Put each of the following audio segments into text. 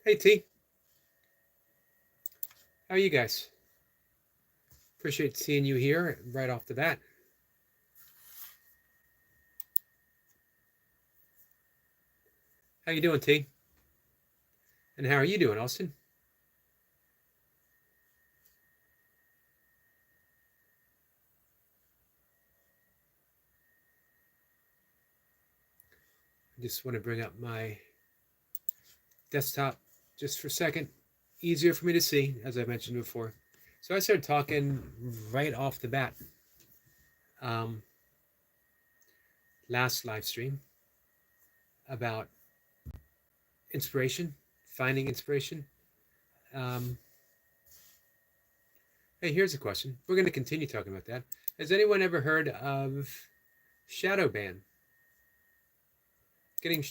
Hey T, how are you guys? Appreciate seeing you here right off the bat. How you doing, T? And how are you doing, Austin? I just want to bring up my desktop just for a second. Easier for me to see, as I mentioned before. So I started talking right off the bat. Um, Last live stream about inspiration, finding inspiration. Um, hey, here's a question. We're going to continue talking about that. Has anyone ever heard of shadow ban? Getting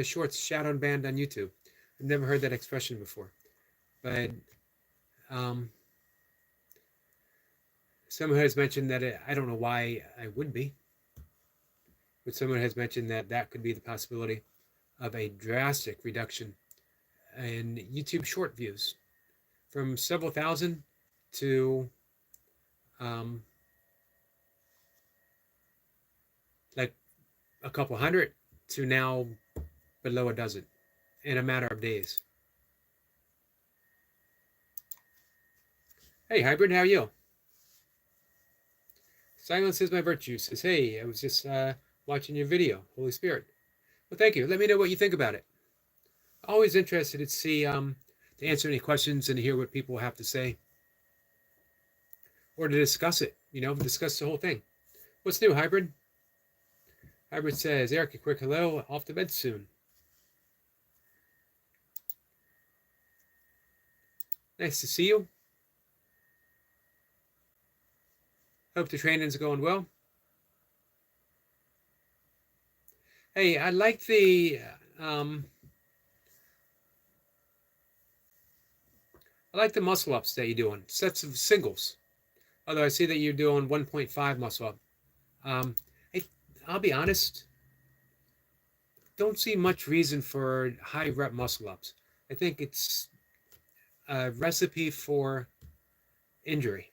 shorts shadow banned on YouTube. I've never heard that expression before, but um, someone has mentioned that I don't know why I would be, but someone has mentioned that that could be the possibility of a drastic reduction in YouTube short views from several thousand to um, like a couple hundred to now below a dozen in a matter of days. Hey, Hybrid, how are you? Silence is my virtue says, hey, I was just watching your video, Holy Spirit. Well, thank you. Let me know what you think about it. Always interested to see, to answer any questions and to hear what people have to say or to discuss it, discuss the whole thing. What's new, Hybrid? Hybrid says, Eric, a quick hello, off to bed soon. Nice to see you. Hope the training's going well. Hey, um, I like the muscle ups that you're doing, sets of singles. Although I see that you're doing 1.5 muscle up. Um, I, I'll be honest, don't see much reason for high rep muscle ups. I think it's a recipe for injury.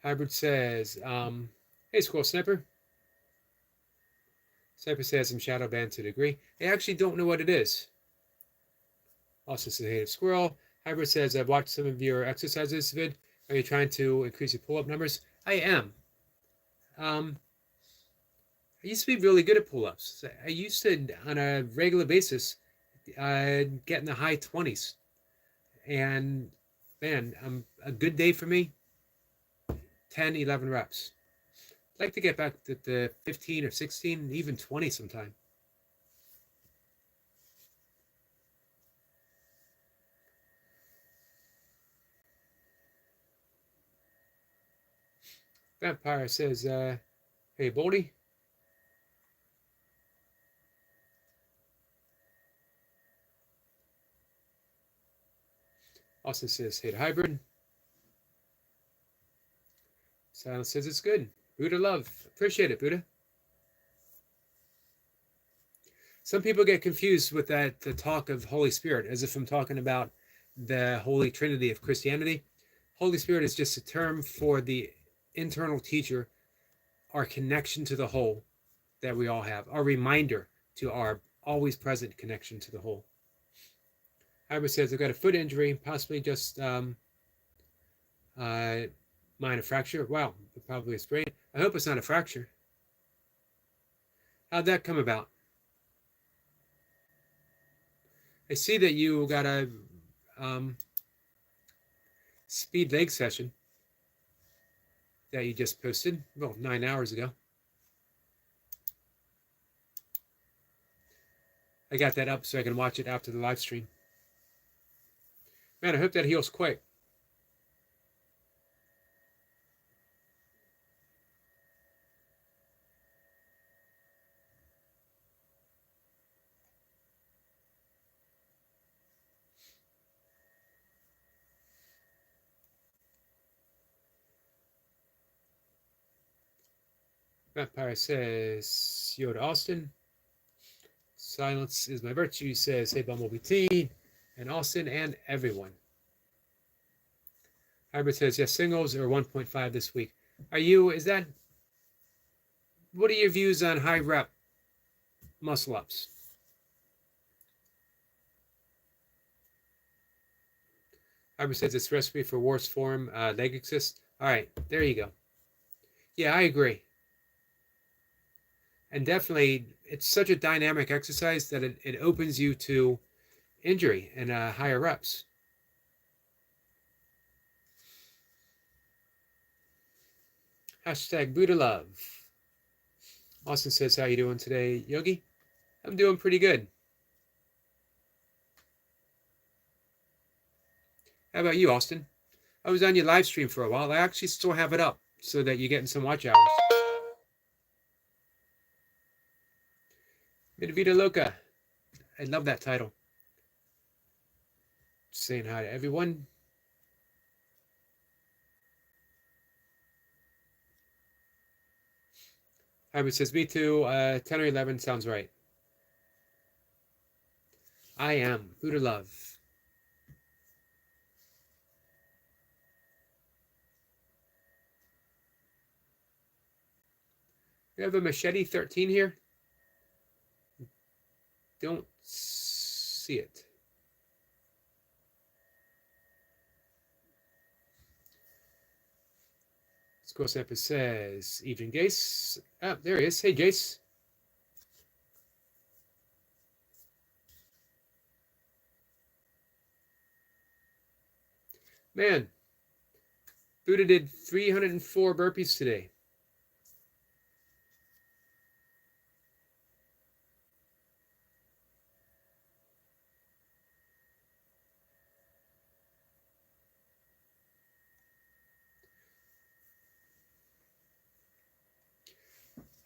Hybrid says, hey, Squirrel Sniper. Sniper says I'm shadow banned to a degree. I actually don't know what it is. Also says, hey, Squirrel. Hybrid says, I've watched some of your exercises, Vid. Are you trying to increase your pull-up numbers? I am. Um, I used to be really good at pull-ups. I used to, on a regular basis, get in the high 20s. And man, a good day for me, 10, 11 reps. I'd like to get back to the 15 or 16, even 20 sometime. Vampire says, hey, Boldy. Austin says, hey, Hybrid. Silence says it's good. Buddha love. Appreciate it, Buddha. Some people get confused with the talk of Holy Spirit, as if I'm talking about the Holy Trinity of Christianity. Holy Spirit is just a term for the internal teacher, our connection to the whole that we all have, our reminder to our always present connection to the whole. Hybrid says, I've got a foot injury, possibly just uh, minor fracture. Wow, probably a sprain. I hope it's not a fracture. How'd that come about? I see that you got a um, speed leg session that you just posted, well, 9 hours ago. I got that up so I can watch it after the live stream. Man, I hope that heals quick. Vampire says, says Yoda Austin. Silence is my virtue, says Hey Bumblebee T. And Austin and everyone. Hybrid says, yes, singles are 1.5 this week. What are your views on high rep muscle ups? Hybrid says it's recipe for worst form leg assist. All right, there you go. Yeah, I agree. And definitely, it's such a dynamic exercise that it opens you to injury and higher reps. Hashtag Buddha Love. Austin says, how you doing today, Yogi? I'm doing pretty good. How about you, Austin? I was on your live stream for a while. I actually still have it up so that you're getting some watch hours. Midvita Loca. I love that title. Just saying hi to everyone. Hybrid says, me too. 10 or 11 sounds right. I am. Buddha Love. We have a Machete 13 here. Don't see it. Score Sample says, evening, Jace. Ah, there he is. Hey, Jace. Man, Buddha did 304 burpees today.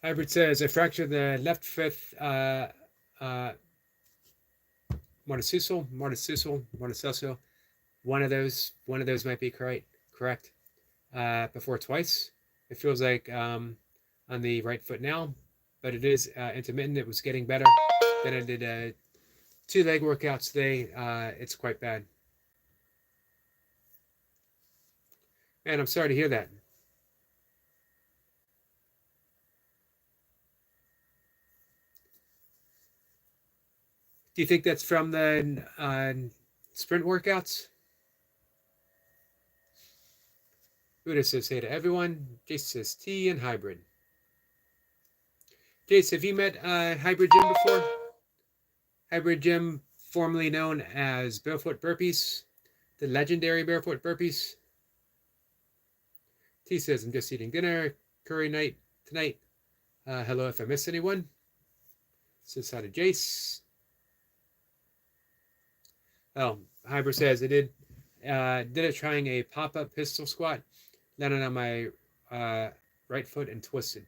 Hybrid says, I fractured the left fifth Marticular. One of those might be correct. Before twice. It feels like on the right foot now, but it is intermittent. It was getting better. Then I did 2 leg workouts today. It's quite bad. Man, I'm sorry to hear that. Do you think that's from the sprint workouts? Buddha says hey to everyone. Jace says T and Hybrid. Jace, have you met Hybrid Jim before? Hybrid Jim, formerly known as Barefoot Burpees, the legendary Barefoot Burpees. T says, I'm just eating dinner, curry night tonight. Hello if I missed anyone. Says hi to Jace. Oh, Hybrid says, I did it trying a pop-up pistol squat, landed on my right foot and twisted.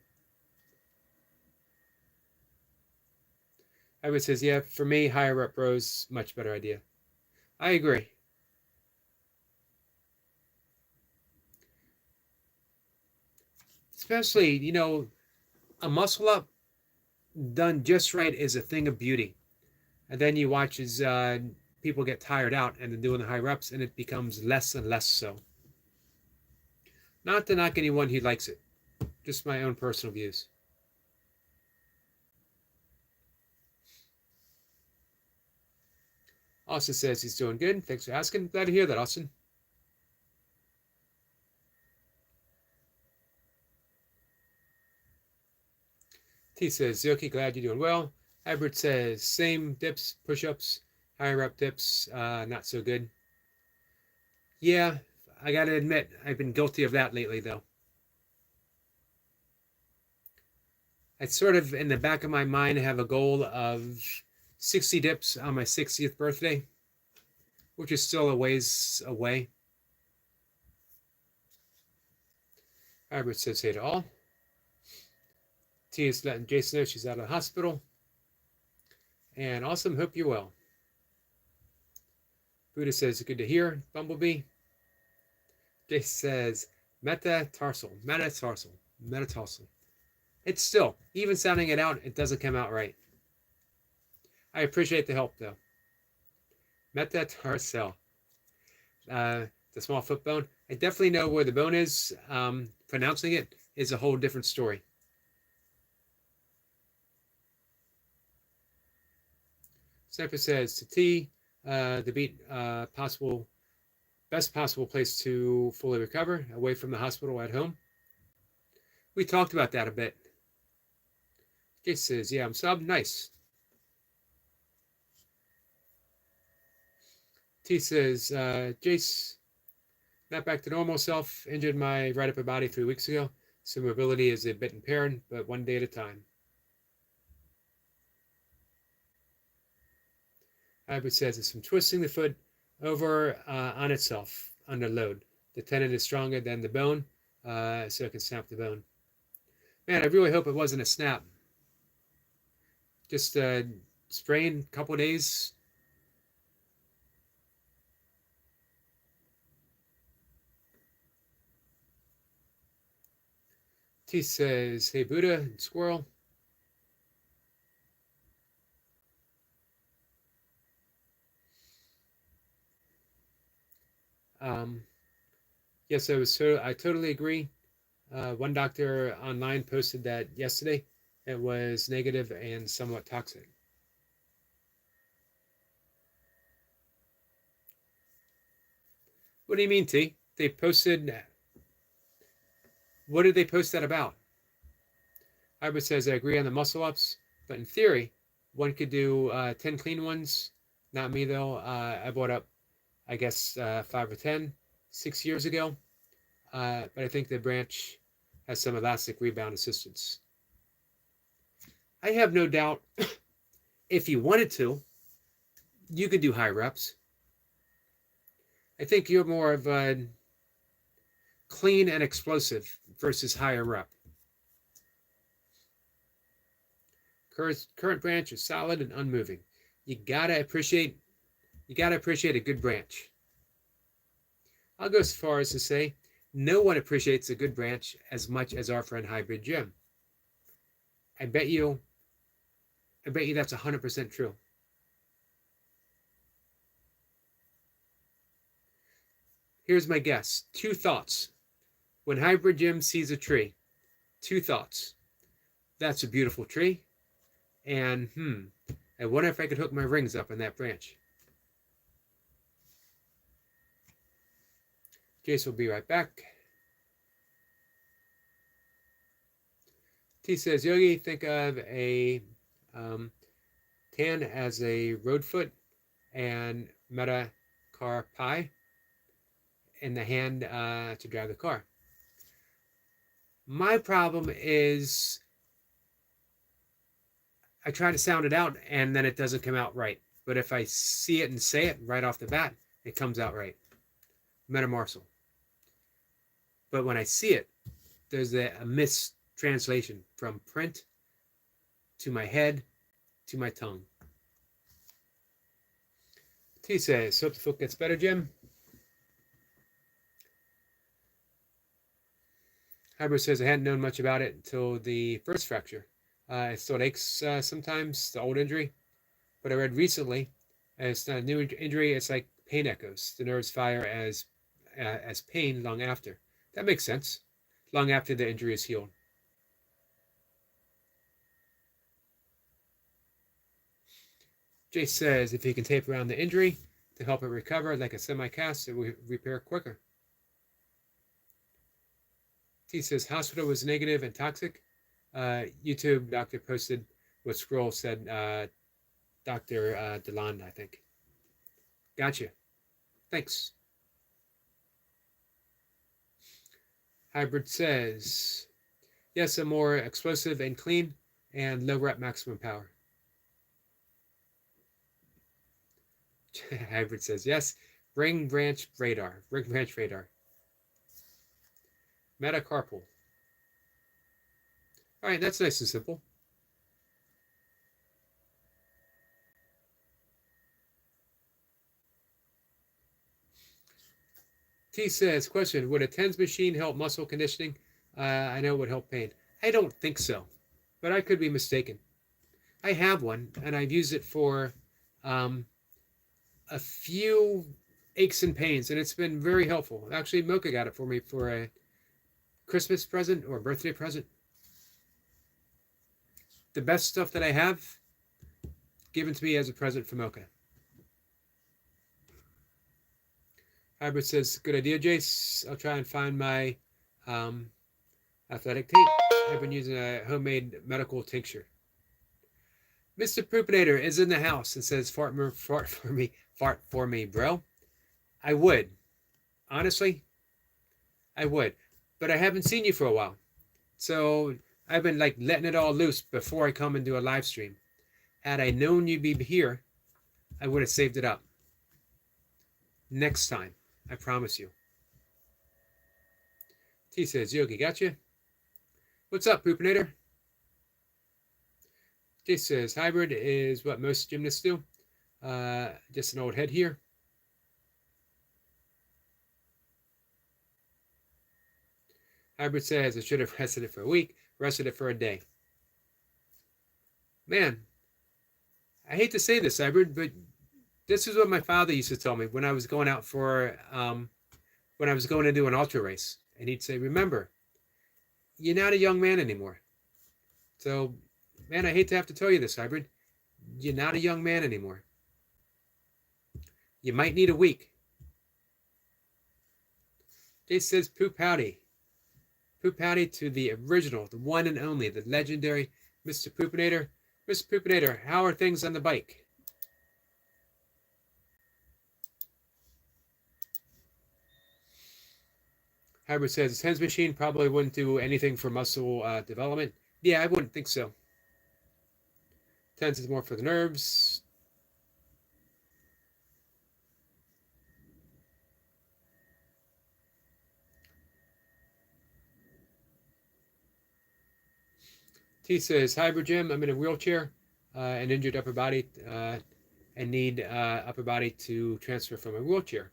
Hybrid says, yeah, for me, higher rep rows, much better idea. I agree. Especially, a muscle up done just right is a thing of beauty. And then you watch as people get tired out and then doing the high reps, and it becomes less and less so. Not to knock anyone who likes it, just my own personal views. Austin says he's doing good. Thanks for asking. Glad to hear that, Austin. T says, Yoki, glad you're doing well. Hybrid says, same dips, push-ups, higher rep dips, not so good. Yeah, I got to admit, I've been guilty of that lately, though. I sort of, in the back of my mind, have a goal of 60 dips on my 60th birthday, which is still a ways away. Hybrid says, hey to all. T is letting Jason know she's out of the hospital. And awesome, hope you're well. Buddha says, good to hear, Bumblebee. Jason says, metatarsal. It's still, even sounding it out, it doesn't come out right. I appreciate the help though. Metatarsal. The small foot bone. I definitely know where the bone is. Pronouncing it is a whole different story. Sniper says to T, the beat best possible place to fully recover, away from the hospital at home. We talked about that a bit. Jace says, yeah, I'm sub. Nice. T says, Jace, not back to normal self. Injured my right upper body 3 weeks ago. So mobility is a bit impaired, but one day at a time. Hybrid says it's from twisting the foot over on itself under load. The tendon is stronger than the bone, so it can snap the bone. Man, I really hope it wasn't a snap. Just a sprain, couple days. T says, hey, Buddha and Squirrel. Yes, I totally agree. One doctor online posted that yesterday. It was negative and somewhat toxic. What do you mean, T? They posted. What did they post that about? Hybrid says, I agree on the muscle ups, but in theory, one could do 10 clean ones. Not me, though. I bought up, I guess, 5 or 10 6 years ago. But I think the branch has some elastic rebound assistance. I have no doubt if you wanted to, you could do high reps. I think you're more of a clean and explosive versus higher rep. Current branch is solid and unmoving. You gotta appreciate a good branch. I'll go as far as to say no one appreciates a good branch as much as our friend Hybrid Jim. I bet you that's 100% true. Here's my guess. 2 thoughts. When Hybrid Jim sees a tree, 2 thoughts. That's a beautiful tree. And I wonder if I could hook my rings up in that branch. Jace will be right back. T says, Yogi, think of a tan as a road foot and metacarpi in the hand to drive the car. My problem is I try to sound it out and then it doesn't come out right. But if I see it and say it right off the bat, it comes out right. Metamarsal. But when I see it, there's a mistranslation from print to my head to my tongue. T says, hope the foot gets better, Jim. Hybrid says, I hadn't known much about it until the first fracture. It still aches sometimes, the old injury. But I read recently, it's not a new injury, it's like pain echoes. The nerves fire as pain long after. That makes sense. Long after the injury is healed. Jace says, if you can tape around the injury to help it recover like a semi-cast, it will repair quicker. T says, hospital was negative and toxic. YouTube doctor posted what Scroll said, Dr. DeLand, I think. Gotcha. Thanks. Hybrid says, yes, a more explosive and clean and low rep maximum power. Hybrid says, yes, ring branch radar. Metacarpal. All right, that's nice and simple. T says, question, would a TENS machine help muscle conditioning? I know it would help pain. I don't think so, but I could be mistaken. I have one, and I've used it for um, a few aches and pains, and it's been very helpful. Actually, Mocha got it for me for a Christmas present or birthday present. The best stuff that I have given to me as a present from Mocha. Hybrid says, good idea, Jace. I'll try and find my athletic tape. I've been using a homemade medical tincture. Mr. Poopinator is in the house and says, fart for me, bro. I would. Honestly, I would. But I haven't seen you for a while. So I've been like letting it all loose before I come and do a live stream. Had I known you'd be here, I would have saved it up. Next time, I promise you. T says, Yogi, gotcha. What's up, Poopinator? J says, hybrid is what most gymnasts do. Just an old head here. Hybrid says, I should have rested it for a week, rested it for a day. Man, I hate to say this, Hybrid, but this is what my father used to tell me when I was going out for, when I was going to do an ultra race. And he'd say, remember, you're not a young man anymore. So, man, I hate to have to tell you this, Hybrid. You're not a young man anymore. You might need a week. Jay says, poop howdy. Poop howdy to the original, the one and only, the legendary Mr. Poopinator. Mr. Poopinator, how are things on the bike? Hybrid says, a TENS machine probably wouldn't do anything for muscle development. Yeah, I wouldn't think so. TENS is more for the nerves. T says, hybrid gym, I'm in a wheelchair, an injured upper body, and need upper body to transfer from a wheelchair.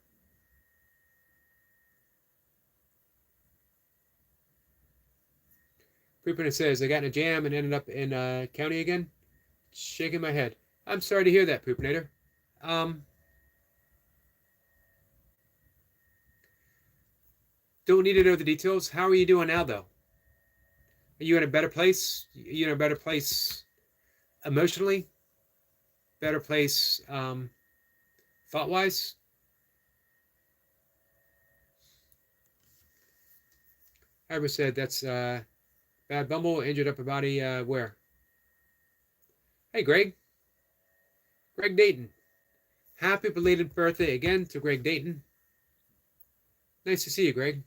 Poopinator says, I got in a jam and ended up in county again. Shaking my head. I'm sorry to hear that, Poopinator. Don't need to know the details. How are you doing now, though? Are you in a better place? Are you in a better place emotionally? Better place thought-wise? Hybrid said, that's Bad Bumble, injured upper body, where? Hey, Greg. Greg Dayton. Happy belated birthday again to Greg Dayton. Nice to see you, Greg.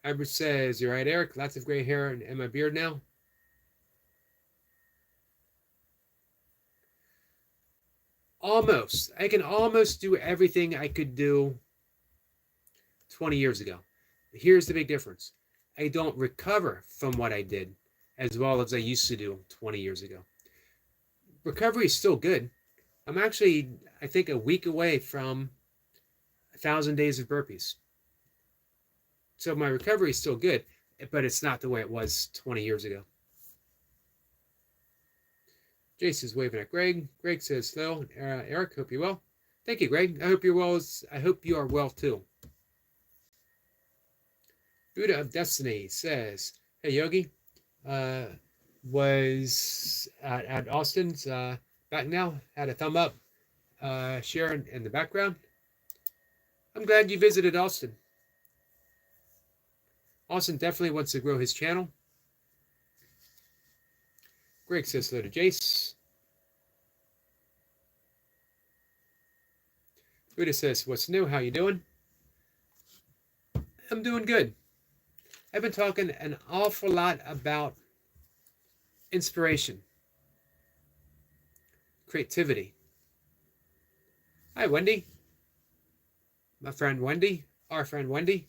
Hybrid says, you're right, Eric. Lots of gray hair in my beard now. Almost. I can almost do everything I could do 20 years ago. Here's the big difference. I don't recover from what I did as well as I used to do 20 years ago. Recovery is still good. I'm actually, I think, a week away from 1,000 days of burpees. So my recovery is still good, but it's not the way it was 20 years ago. Jace is waving at Greg. Greg says, hello, Eric, hope you're well. Thank you, Greg. I hope you're well. I hope you are well, too. Buddha of Destiny says, hey, Yogi, was at Austin's back now, had a thumb up, share in the background. I'm glad you visited Austin. Austin definitely wants to grow his channel. Greg says hello to Jace. Buddha says, what's new? How you doing? I'm doing good. I've been talking an awful lot about inspiration, creativity. Hi, Wendy. My friend Wendy, our friend Wendy.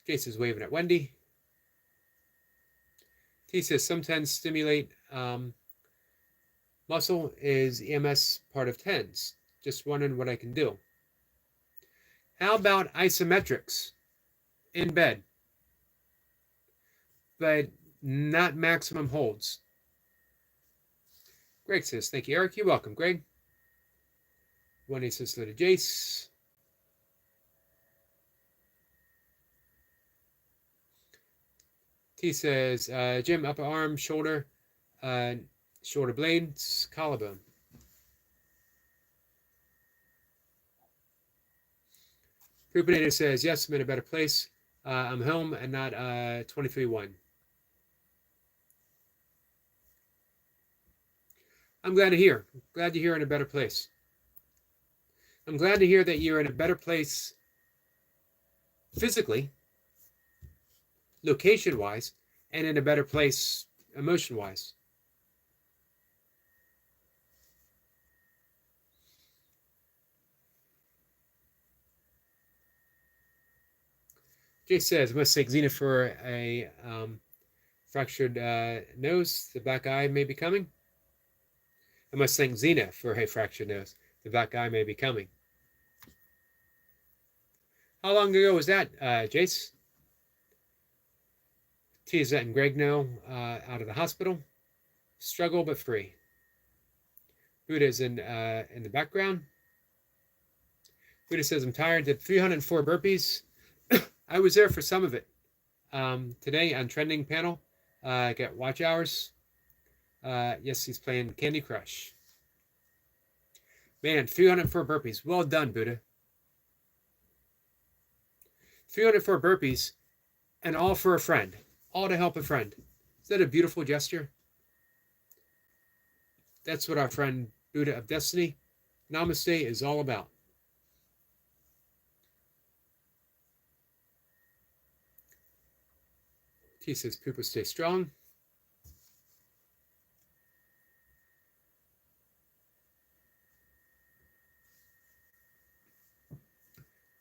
Jace is waving at Wendy. T says sometimes stimulate muscle is EMS part of TENS. Just wondering what I can do. How about isometrics in bed, but not maximum holds? Greg says, thank you, Eric. You're welcome, Greg. One says, little Jace. T says, Jim, upper arm, shoulder, shoulder blades, collarbone. Poopinator says, yes, I'm in a better place. I'm home and not 23-1. I'm glad to hear. Glad to hear in a better place. I'm glad to hear that you're in a better place physically, location-wise, and in a better place emotion-wise. Jay says, I must take Xena for a fractured nose. The black eye may be coming. I must thank Xena for a fractured nose. The black eye may be coming. How long ago was that, Jace? T is letting Greg know out of the hospital. Struggle but free. Buddha's in the background. Buddha says, I'm tired. Did 304 burpees. I was there for some of it. Today on trending panel, I got watch hours. Yes, he's playing Candy Crush. Man, 304 burpees. Well done, Buddha. 304 burpees, and all for a friend. All to help a friend. Is that a beautiful gesture? That's what our friend Buddha of Destiny, Namaste, is all about. T says, Pooper, stay strong.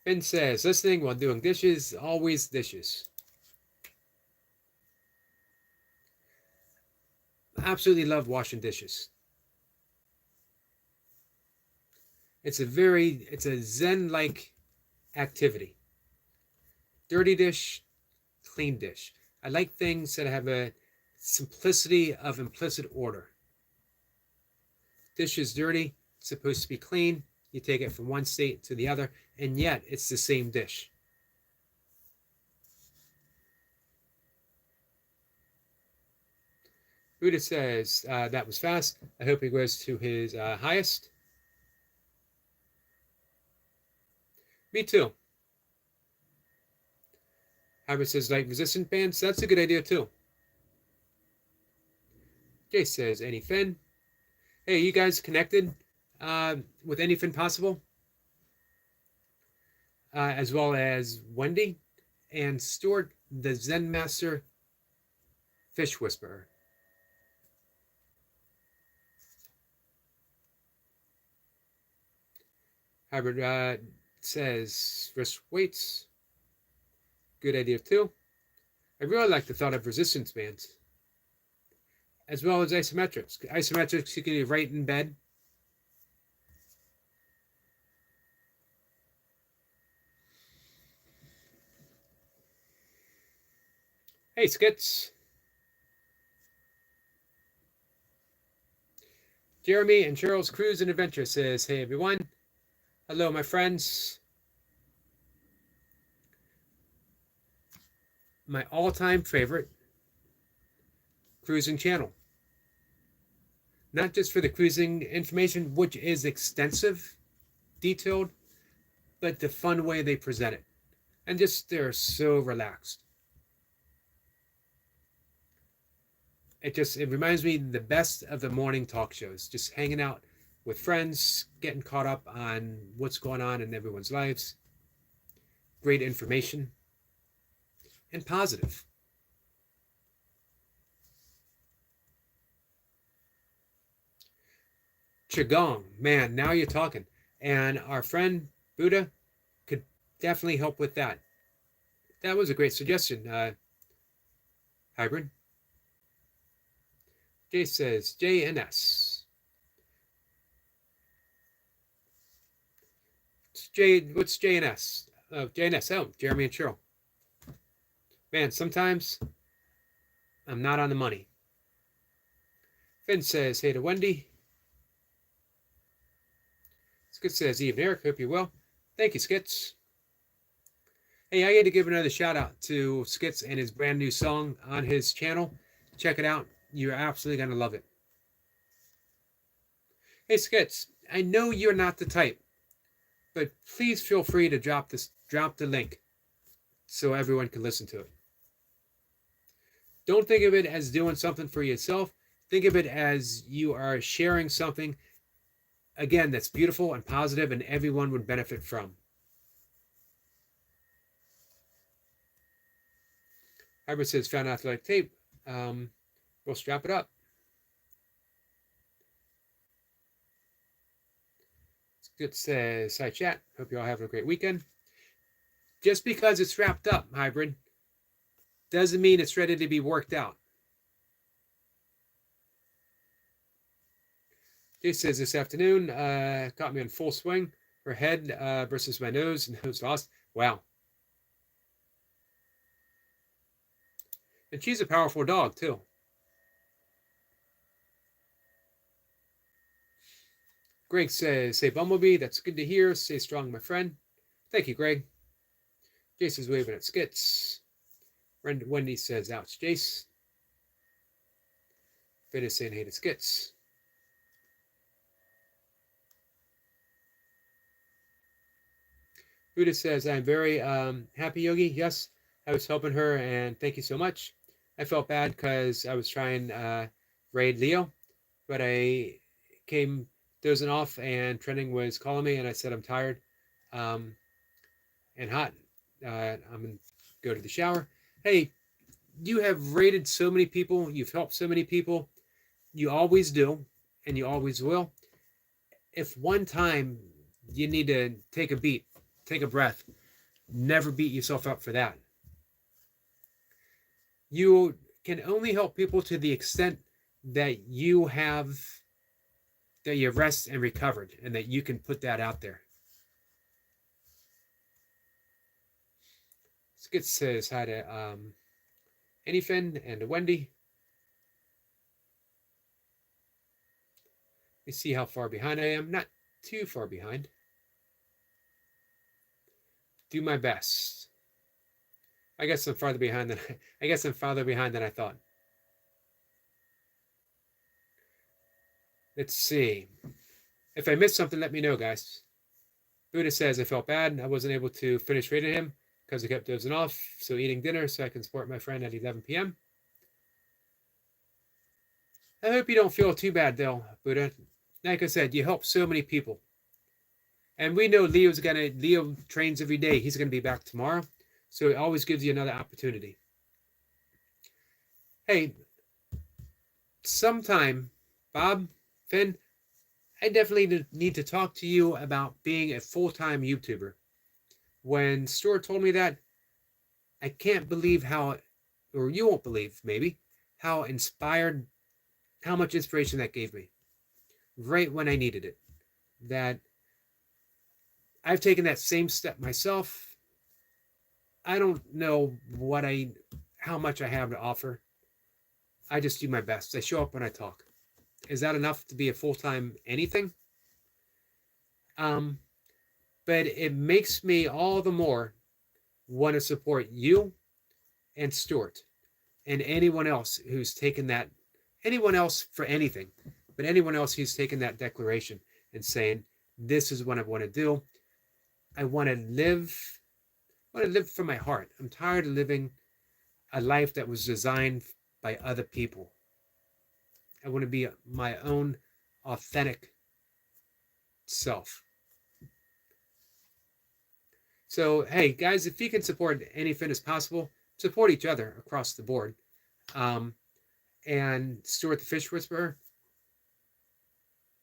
Ben says, listening while doing dishes, always dishes. Absolutely love washing dishes. It's a Zen-like activity. Dirty dish, clean dish. I like things that have a simplicity of implicit order. Dish is dirty, it's supposed to be clean. You take it from one state to the other, and yet it's the same dish. Buddha says, that was fast. I hope he goes to his highest. Me too. Hybrid says, light resistant bands. That's a good idea too. Jay says, anyfin. Hey, you guys connected with anyfin possible? As well as Wendy and Stuart, the Zen Master Fish Whisperer. Hybrid says wrist weights. Good idea too. I really like the thought of resistance bands. As well as isometrics. Isometrics you can do right in bed. Hey, Skits. Jeremy and Cheryl's Cruise and Adventure says, hey, everyone. Hello, my friends. My all-time favorite cruising channel. Not just for the cruising information, which is extensive, detailed, but the fun way they present it. And just, they're so relaxed. It reminds me the best of the morning talk shows, just hanging out with friends, getting caught up on what's going on in everyone's lives. Great information and positive. Qigong, man, now you're talking. And our friend Buddha could definitely help with that. That was a great suggestion, Hybrid. Jay says, JNS. What's J and S? J and S. Oh, Jeremy and Cheryl. Man, sometimes I'm not on the money. Finn says, hey to Wendy. Skits says, Eve and Eric, hope you're well. Thank you, Skits. Hey, I had to give another shout out to Skits and his brand new song on his channel. Check it out. You're absolutely going to love it. Hey, Skits, I know you're not the type, but please feel free to drop the link so everyone can listen to it. Don't think of it as doing something for yourself. Think of it as you are sharing something, again, that's beautiful and positive and everyone would benefit from. Hybrid says, found athletic tape. We'll strap it up. Good says, hi chat. Hope you all having a great weekend. Just because it's wrapped up, Hybrid, doesn't mean it's ready to be worked out. Jay says, this afternoon, caught me in full swing. Her head versus my nose. Nose lost. Wow. And she's a powerful dog, too. Greg says, say Bumblebee. That's good to hear. Stay strong, my friend. Thank you, Greg. Jason's waving at Skits. Wendy says, ouch, Jace. Finn is saying hey to Skits. Buddha says, I'm very happy, Yogi. Yes, I was helping her, and thank you so much. I felt bad because I was trying raid Leo, but I came dozing off, and Trending was calling me, and I said I'm tired and hot. I'm going to go to the shower. Hey, you have raided so many people. You've helped so many people. You always do, and you always will. If one time you need to take a beat, take a breath, never beat yourself up for that. You can only help people to the extent that you rest and recovered, and that you can put that out there. Skit says hi to Anyfin and to Wendy. Let me see how far behind I am. Not too far behind. Do my best. I guess I'm farther behind than I thought. Let's see. If I missed something, let me know, guys. Buddha says I felt bad. I wasn't able to finish raiding him because I kept dozing off. So eating dinner so I can support my friend at 11 p.m. I hope you don't feel too bad, though, Buddha. Like I said, you help so many people. And we know Leo trains every day. He's going to be back tomorrow. So it always gives you another opportunity. Hey, sometime, Bob, Finn, I definitely need to talk to you about being a full-time YouTuber. When Stuart told me that, I can't believe or you won't believe, maybe, how much inspiration that gave me. Right when I needed it. That I've taken that same step myself. I don't know how much I have to offer. I just do my best. I show up when I talk. Is that enough to be a full-time anything? But it makes me all the more want to support you and Stuart and anyone else who's taken that, anyone else for anything, but anyone else who's taken that declaration and saying, this is what I want to do. I want to live from my heart. I'm tired of living a life that was designed by other people. I want to be my own authentic self. So, hey, guys, if you can support anything as possible, support each other across the board. And Stuart the Fish Whisperer,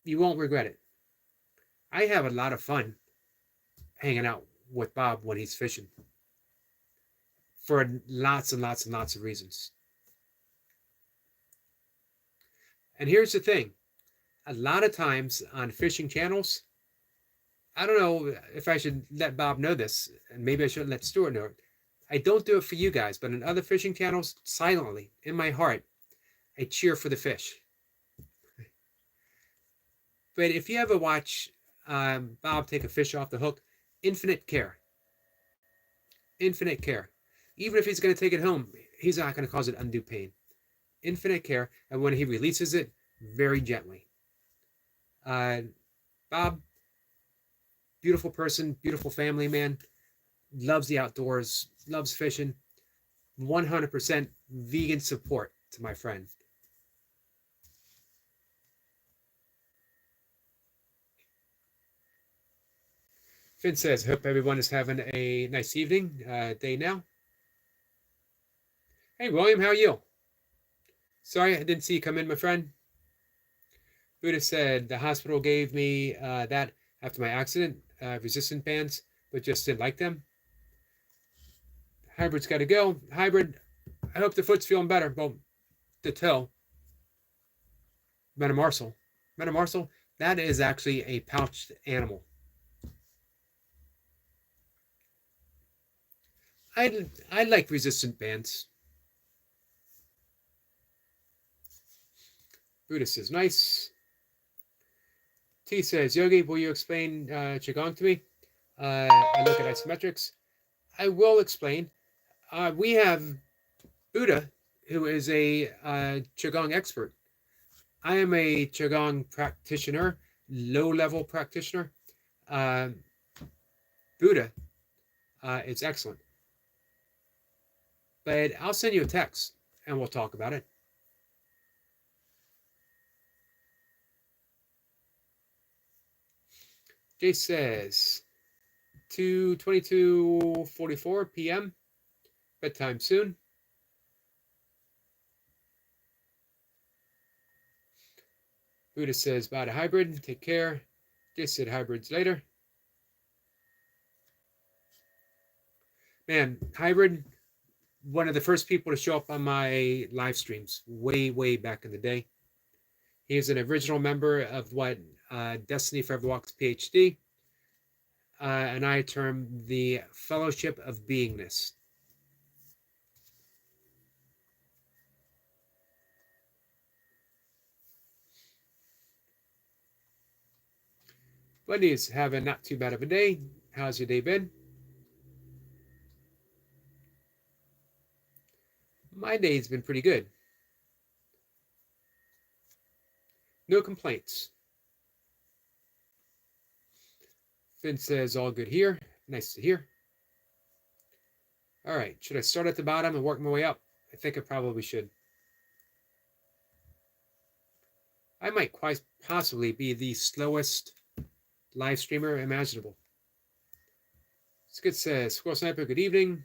you won't regret it. I have a lot of fun hanging out with Bob when he's fishing for lots and lots and lots of reasons. And here's the thing. A lot of times on fishing channels, I don't know if I should let Bob know this, and maybe I shouldn't let Stuart know it. I don't do it for you guys, but in other fishing channels, silently, in my heart, I cheer for the fish. But if you ever watch Bob take a fish off the hook, infinite care. Infinite care. Even if he's going to take it home, he's not going to cause it undue pain. Infinite care. And when he releases it, very gently. Bob, beautiful person, beautiful family man, loves the outdoors, loves fishing. 100% vegan support to my friend. Finn says, hope everyone is having a nice evening, day now. Hey, William, how are you? Sorry, I didn't see you come in, my friend. Buddha said, the hospital gave me that after my accident, resistant bands, but just didn't like them. Hybrid's got to go. Hybrid, I hope the foot's feeling better. Well, the toe. Metamarsal. Metamarsal, that is actually a pouched animal. I like resistant bands. Buddhist is nice. T says, Yogi, will you explain Qigong to me? I look at isometrics. I will explain. We have Buddha, who is a Qigong expert. I am a Qigong practitioner, low-level practitioner. Buddha is excellent. But I'll send you a text, and we'll talk about it. Jay says, 22:44 p.m. Bedtime soon. Buddha says, bye to hybrid. Take care. Jay said hybrids later. Man, hybrid, one of the first people to show up on my live streams way, way back in the day. He is an original member of what Destiny Forever Walks PhD, and I term the Fellowship of Beingness. Wendy's having not too bad of a day. How's your day been? My day's been pretty good. No complaints. Finn says, all good here. Nice to hear. All right, should I start at the bottom and work my way up? I think I probably should. I might quite possibly be the slowest live streamer imaginable. Skid says, Squirrel Sniper, good evening.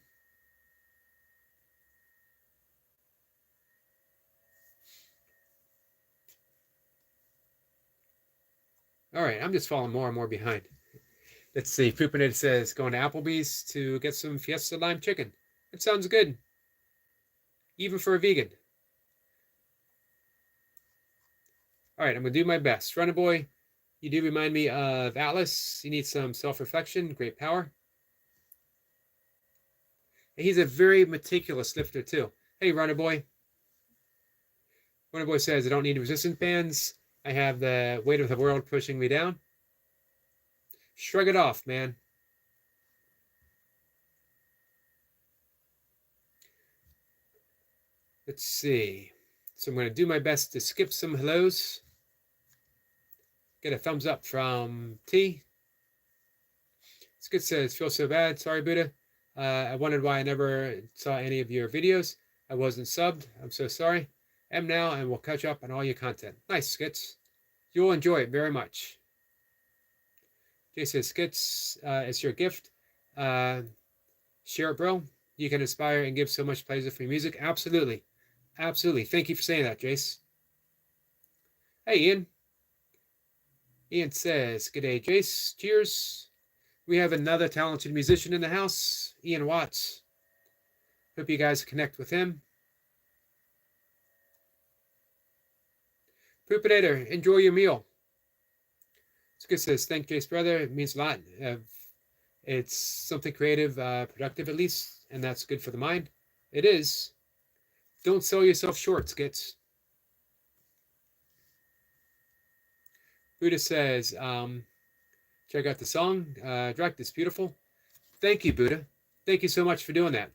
All right, I'm just falling more and more behind. Let's see. Poopinid says, going to Applebee's to get some Fiesta Lime Chicken. It sounds good. Even for a vegan. All right, I'm going to do my best. Runner Boy, you do remind me of Atlas. You need some self-reflection, great power. And he's a very meticulous lifter, too. Hey, Runner Boy. Runner Boy says, I don't need resistant bands. I have the weight of the world pushing me down. Shrug it off, man. Let's see. So I'm going to do my best to skip some hellos. Get a thumbs up from T. Skid says, feel so bad. Sorry, Buddha. I wondered why I never saw any of your videos. I wasn't subbed. I'm so sorry. Am now, and we'll catch up on all your content. Nice, Skits. You'll enjoy it very much. Jay says, Skits, it's your gift. Share it, bro. You can inspire and give so much pleasure for your music. Absolutely. Absolutely. Thank you for saying that, Jace. Hey, Ian. Ian says, good day, Jace. Cheers. We have another talented musician in the house, Ian Watts. Hope you guys connect with him. Poopinator, enjoy your meal. Skid says, thank Jace brother. It means a lot. It's something creative, productive at least, and that's good for the mind. It is. Don't sell yourself short, Skits. Buddha says, check out the song. Direct, it's beautiful. Thank you, Buddha. Thank you so much for doing that.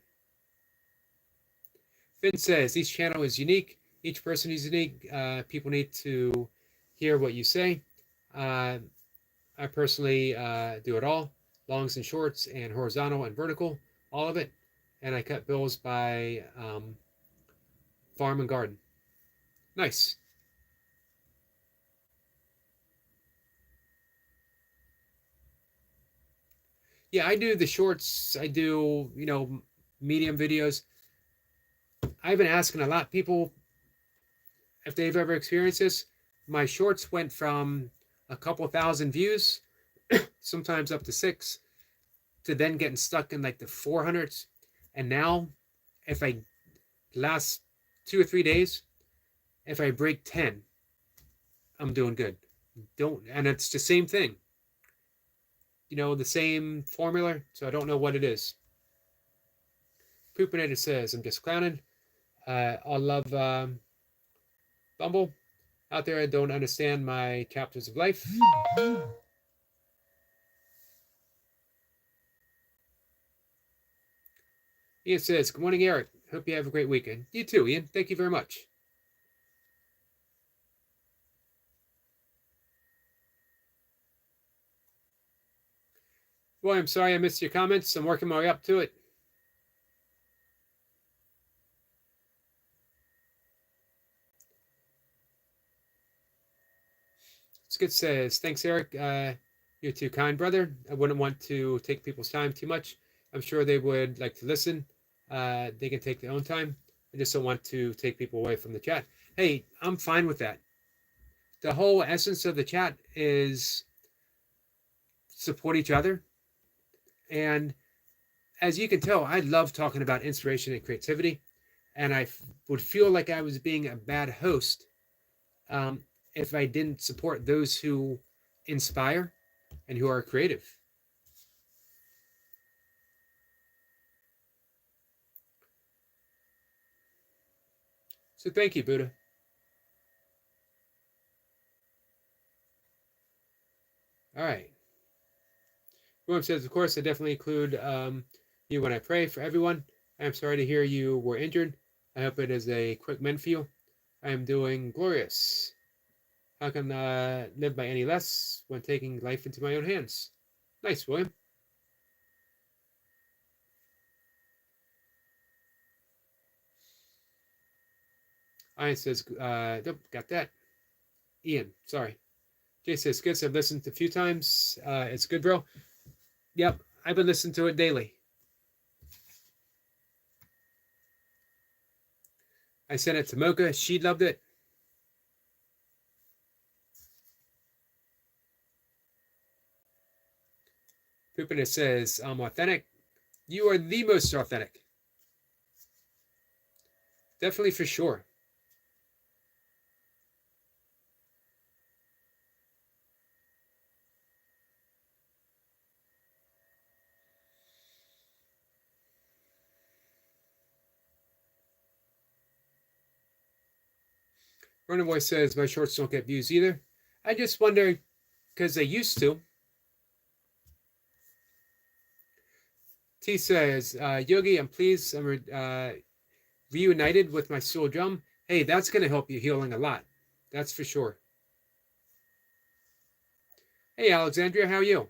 Finn says, each channel is unique. Each person is unique. People need to hear what you say. I personally do it all. Longs and shorts and horizontal and vertical. All of it. And I cut bills by farm and garden. Nice. Yeah, I do the shorts. I do, medium videos. I've been asking a lot of people if they've ever experienced this. My shorts went from a couple thousand views, sometimes up to 6, to then getting stuck in like the 400s. And now, if I last 2 or 3 days, if I break 10, I'm doing good. And it's the same thing. The same formula. So I don't know what it is. Poopinator says, I'm just clowning. I love Bumble. Out there, I don't understand my chapters of life. Ian says, good morning, Eric. Hope you have a great weekend. You too, Ian. Thank you very much. Boy, I'm sorry I missed your comments. I'm working my way up to it. Skid says, thanks, Eric. You're too kind, brother. I wouldn't want to take people's time too much. I'm sure they would like to listen. They can take their own time. I just don't want to take people away from the chat. Hey, I'm fine with that. The whole essence of the chat is support each other. And as you can tell, I love talking about inspiration and creativity. And I would feel like I was being a bad host if I didn't support those who inspire and who are creative. So thank you, Buddha. All right. William says, of course, I definitely include you when I pray for everyone. I am sorry to hear you were injured. I hope it is a quick mend for you. I am doing glorious. How can I live by any less when taking life into my own hands? Nice, William. Ian says, nope, got that. Ian, sorry. Jay says, Skits, I've listened a few times. It's good, bro. Yep, I've been listening to it daily. I sent it to Mocha. She loved it. Poopin' it says, I'm authentic. You are the most authentic. Definitely for sure. Ronan Boy says, my shorts don't get views either. I just wonder, because they used to. T says, Yogi, I'm pleased I'm reunited with my soul drum. Hey, that's going to help you healing a lot. That's for sure. Hey, Alexandria, how are you?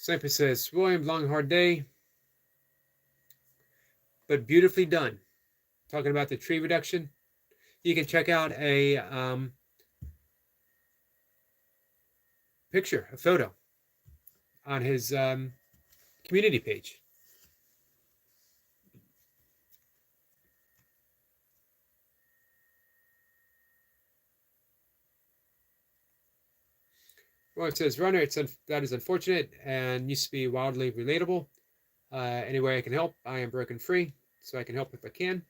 Sniper says, William, long, hard day, but beautifully done. Talking about the tree reduction. You can check out a picture, a photo, on his community page. Roy says, Runner, that is unfortunate and used to be wildly relatable. Any way I can help, I am broken free, so I can help if I can.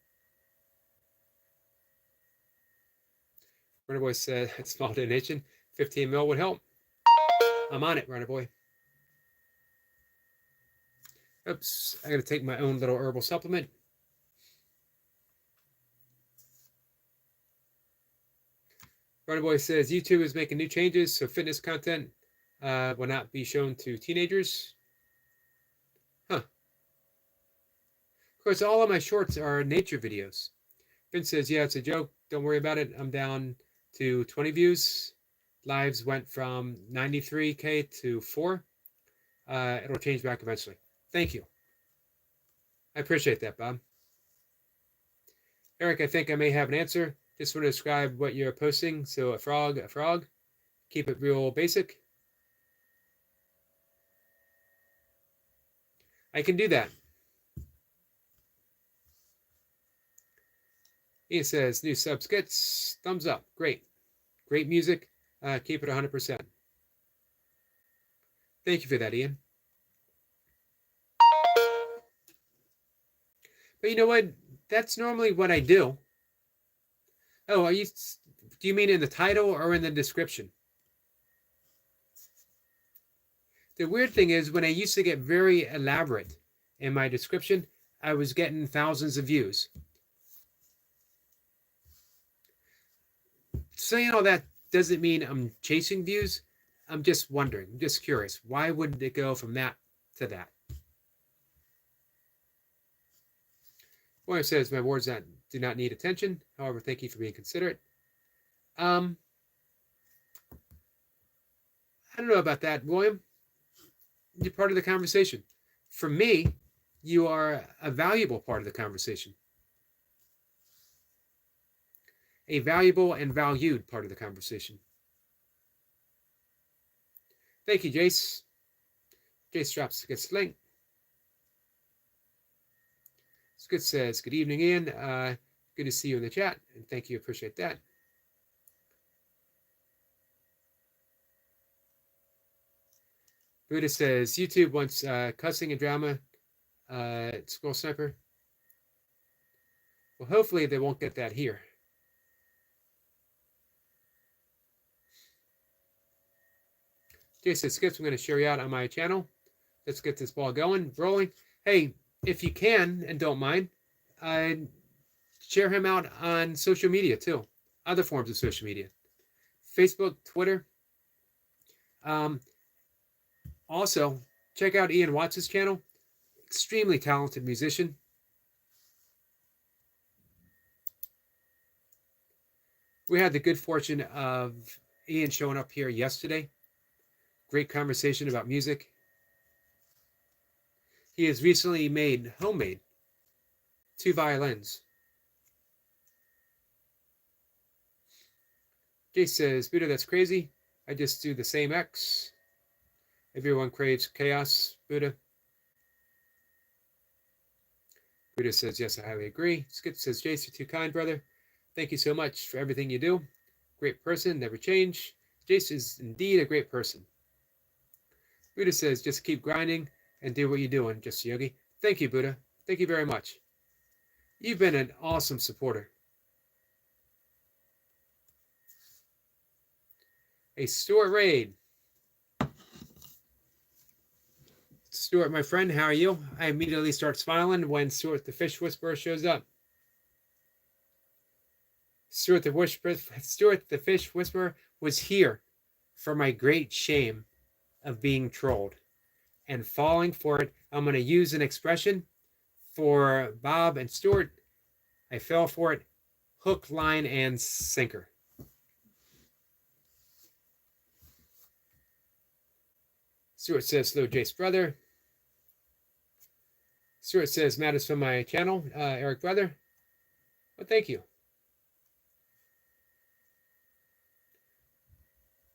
Runner Boy said, small donation, 15 mil would help. I'm on it, Runner Boy. Oops, I gotta take my own little herbal supplement. Runner Boy says, YouTube is making new changes, so fitness content will not be shown to teenagers. Huh. Of course, all of my shorts are nature videos. Vince says, yeah, it's a joke. Don't worry about it. I'm down to 20 views. Lives went from 93K to 4. It'll change back eventually. Thank you. I appreciate that, Bob. Eric, I think I may have an answer. Just want to describe what you're posting. So a frog. Keep it real basic. I can do that. Ian says, new sub skits. Thumbs up. Great. Great music. Keep it 100%. Thank you for that, Ian. But you know what? That's normally what I do. Oh, do you mean in the title or in the description? The weird thing is when I used to get very elaborate in my description, I was getting thousands of views. Saying all that doesn't mean I'm chasing views. I'm just wondering, I'm just curious. Why would it go from that to that? William says, my words do not need attention. However, thank you for being considerate. I don't know about that, William. You're part of the conversation. For me, you are a valuable part of the conversation. A valuable and valued part of the conversation. Thank you, Jace. Jace drops gets link. Scott says, good evening, Ian. Good to see you in the chat, and thank you. Appreciate that. Buddha says, YouTube wants cussing and drama. Scroll Sniper. Well, hopefully they won't get that here. Jason Skips, I'm going to share you out on my channel. Let's get this ball going, rolling. Hey, if you can and don't mind, share him out on social media too. Other forms of social media. Facebook, Twitter. Also, check out Ian Watts' channel. Extremely talented musician. We had the good fortune of Ian showing up here yesterday. Great conversation about music. He has recently made homemade 2 violins. Jay says, Buddha, that's crazy. I just do the same X. Everyone craves chaos, Buddha. Buddha says, yes, I highly agree. Skip says, Jace, you're too kind, brother. Thank you so much for everything you do. Great person, never change. Jace is indeed a great person. Buddha says, just keep grinding and do what you're doing, Just Yogi. Thank you, Buddha. Thank you very much. You've been an awesome supporter. A Stuart Raid. Stuart, my friend, how are you? I immediately start smiling when Stuart the Fish Whisperer shows up. Stuart the Fish Whisperer was here for my great shame of being trolled and falling for it. I'm going to use an expression for Bob and Stuart. I fell for it, hook, line, and sinker. Stuart says, hello, Jace brother. Stuart says, Matt is from my channel, Eric brother. Well, thank you.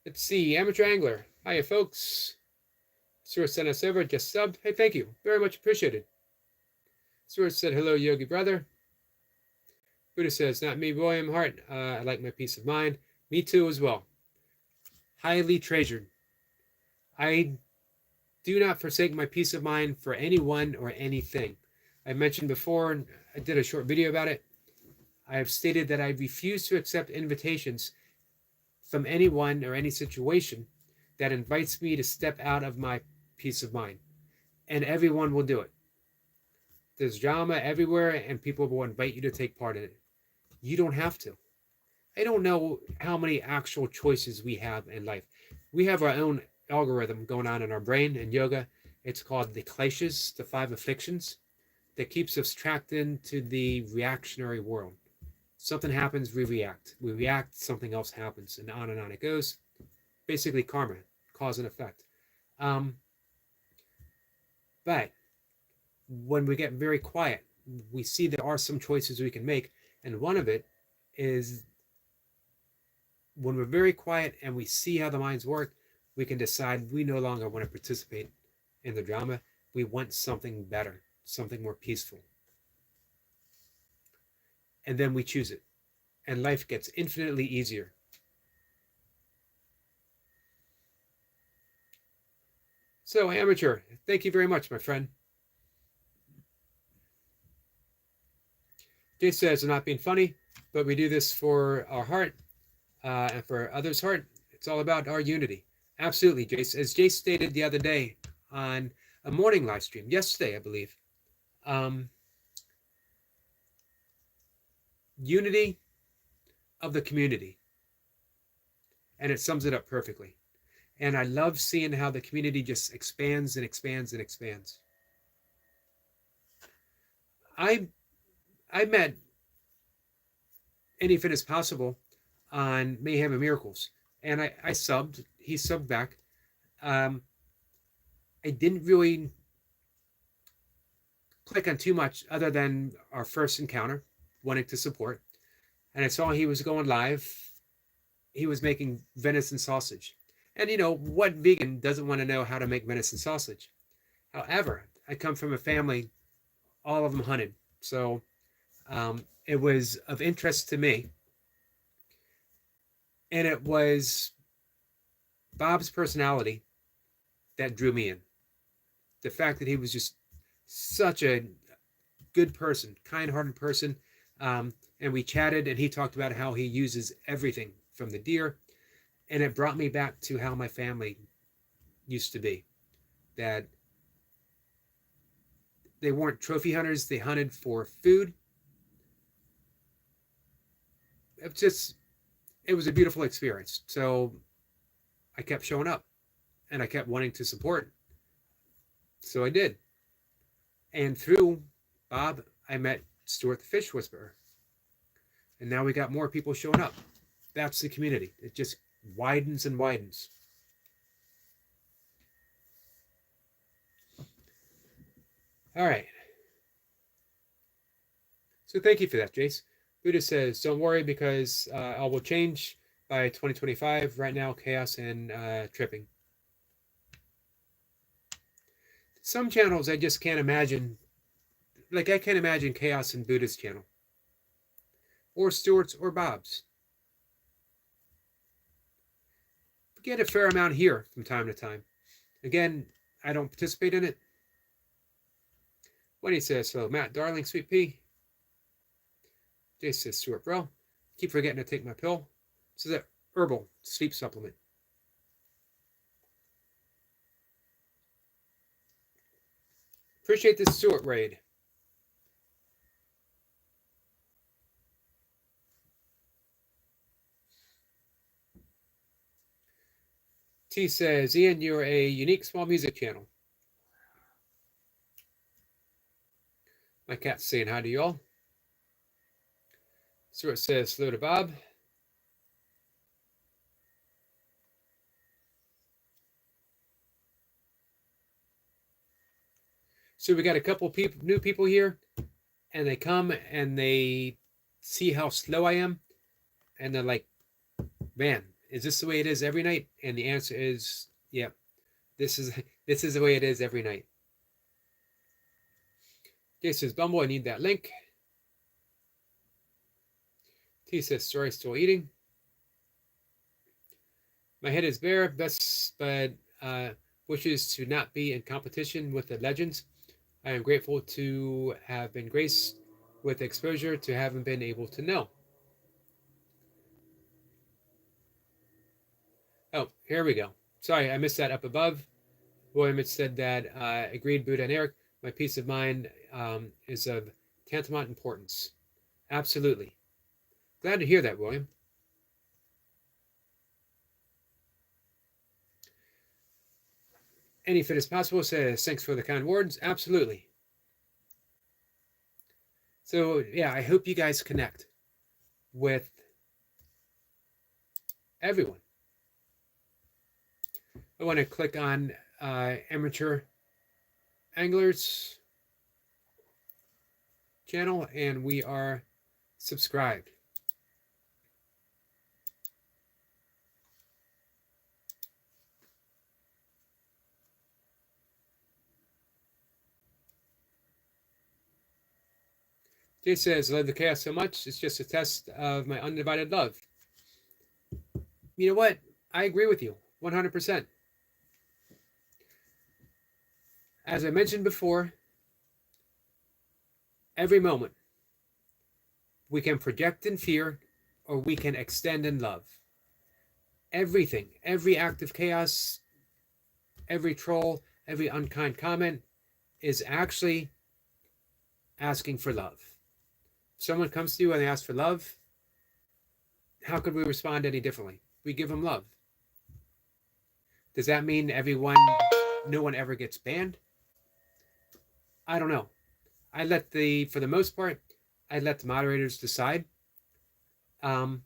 Let's see, Amateur Angler. Hiya, folks. Stuart sent us over, just subbed. Hey, thank you. Very much appreciated. Stuart said, hello, Yogi brother. Buddha says, not me, William Hart. I like my peace of mind. Me too as well. Highly treasured. I do not forsake my peace of mind for anyone or anything. I mentioned before, and I did a short video about it. I have stated that I refuse to accept invitations from anyone or any situation that invites me to step out of my peace of mind. And everyone will do it. There's drama everywhere, and people will invite you to take part in it. You don't have to. I don't know how many actual choices we have in life. We have our own algorithm going on in our brain in yoga. It's called the kleshas, the five afflictions, that keeps us tracked into the reactionary world. Something happens, we react. We react, something else happens, and on it goes. Basically, karma, cause and effect. Um, but when we get very quiet, we see there are some choices we can make, and one of it is when we're very quiet and we see how the minds work, we can decide we no longer want to participate in the drama. We want something better, something more peaceful. And then we choose it. And life gets infinitely easier. So, Amateur, thank you very much, my friend. Jay says, I'm not being funny, but we do this for our heart and for others' heart. It's all about our unity. Absolutely, Jace. As Jace stated the other day on a morning live stream, yesterday, I believe, unity of the community. And it sums it up perfectly. And I love seeing how the community just expands and expands and expands. I met Any Fitness Possible on Mayhem and Miracles, and I subbed. He subbed back. I didn't really click on too much other than our first encounter, wanting to support. And I saw he was going live. He was making venison sausage. And you know, what vegan doesn't want to know how to make venison sausage? However, I come from a family, all of them hunted. So it was of interest to me. And it was Bob's personality that drew me in. The fact that he was just such a good person, kind-hearted person. And we chatted, and he talked about how he uses everything from the deer. And it brought me back to how my family used to be. That they weren't trophy hunters, they hunted for food. It was a beautiful experience. So I kept showing up, and I kept wanting to support. So I did. And through Bob, I met Stuart the Fish Whisperer. And now we got more people showing up. That's the community. It just widens and widens. All right. So thank you for that, Jace. Buddha says, don't worry because all will change by 2025. Right now, chaos and tripping. Some channels I just can't imagine. Like I can't imagine chaos in Buddha's channel. Or Stuart's or Bob's. We get a fair amount here from time to time. Again, I don't participate in it. Wendy says, so Matt, darling, sweet pea. Jace says, Stuart, bro, keep forgetting to take my pill. This is a herbal sleep supplement. Appreciate this Stuart raid. T says, Ian, you're a unique small music channel. My cat's saying hi to y'all. Stuart says, hello to Bob. So we got a couple people, new people here, and they come and they see how slow I am, and they're like, man, is this the way it is every night? And the answer is, yeah, this is the way it is every night. Jay says, Bumble, I need that link. T says, sorry, still eating. My head is bare, but wishes to not be in competition with the legends. I am grateful to have been graced with exposure to having been able to know. Oh, here we go. Sorry, I missed that up above. William had said that, agreed, Buddha and Eric, my peace of mind is of tantamount importance. Absolutely. Glad to hear that, William. Any fit as possible says, thanks for the kind words. Absolutely. So, yeah, I hope you guys connect with everyone. I want to click on Amateur Anglers channel, and we are subscribed. Jay says, I love the chaos so much. It's just a test of my undivided love. You know what? I agree with you 100%. As I mentioned before, every moment we can project in fear or we can extend in love. Everything, every act of chaos, every troll, every unkind comment is actually asking for love. If someone comes to you and they ask for love, how could we respond any differently? We give them love. Does that mean no one ever gets banned? I don't know. For the most part, I let the moderators decide. But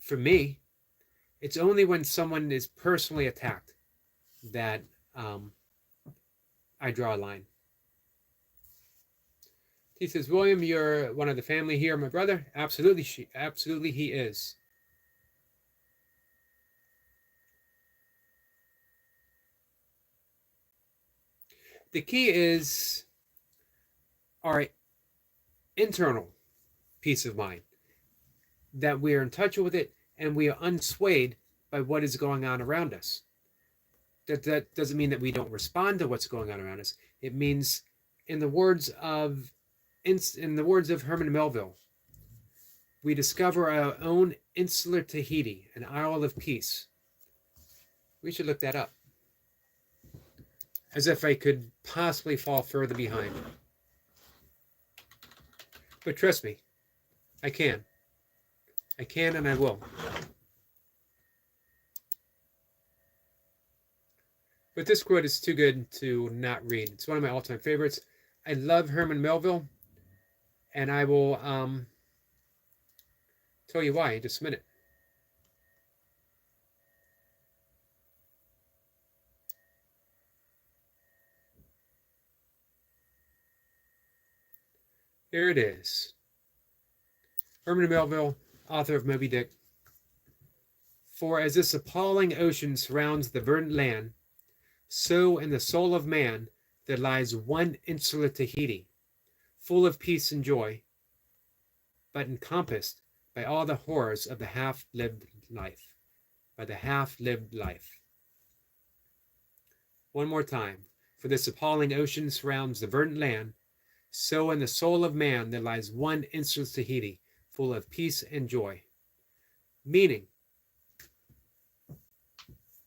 for me, it's only when someone is personally attacked that I draw a line. He says, William, you're one of the family here, my brother. Absolutely, absolutely he is. The key is our internal peace of mind, that we are in touch with it and we are unswayed by what is going on around us. That doesn't mean that we don't respond to what's going on around us. It means, in the words of Herman Melville, we discover our own insular Tahiti, an isle of peace. We should look that up. As if I could possibly fall further behind. But trust me, I can. I can and I will. But this quote is too good to not read. It's one of my all-time favorites. I love Herman Melville, and I will tell you why in just a minute. Here it is. Herman Melville, author of Moby Dick. For as this appalling ocean surrounds the verdant land, so in the soul of man there lies one insular Tahiti, full of peace and joy, but encompassed by all the horrors of the half-lived life. One more time. For this appalling ocean surrounds the verdant land, so in the soul of man there lies one insular Tahiti, full of peace and joy. Meaning,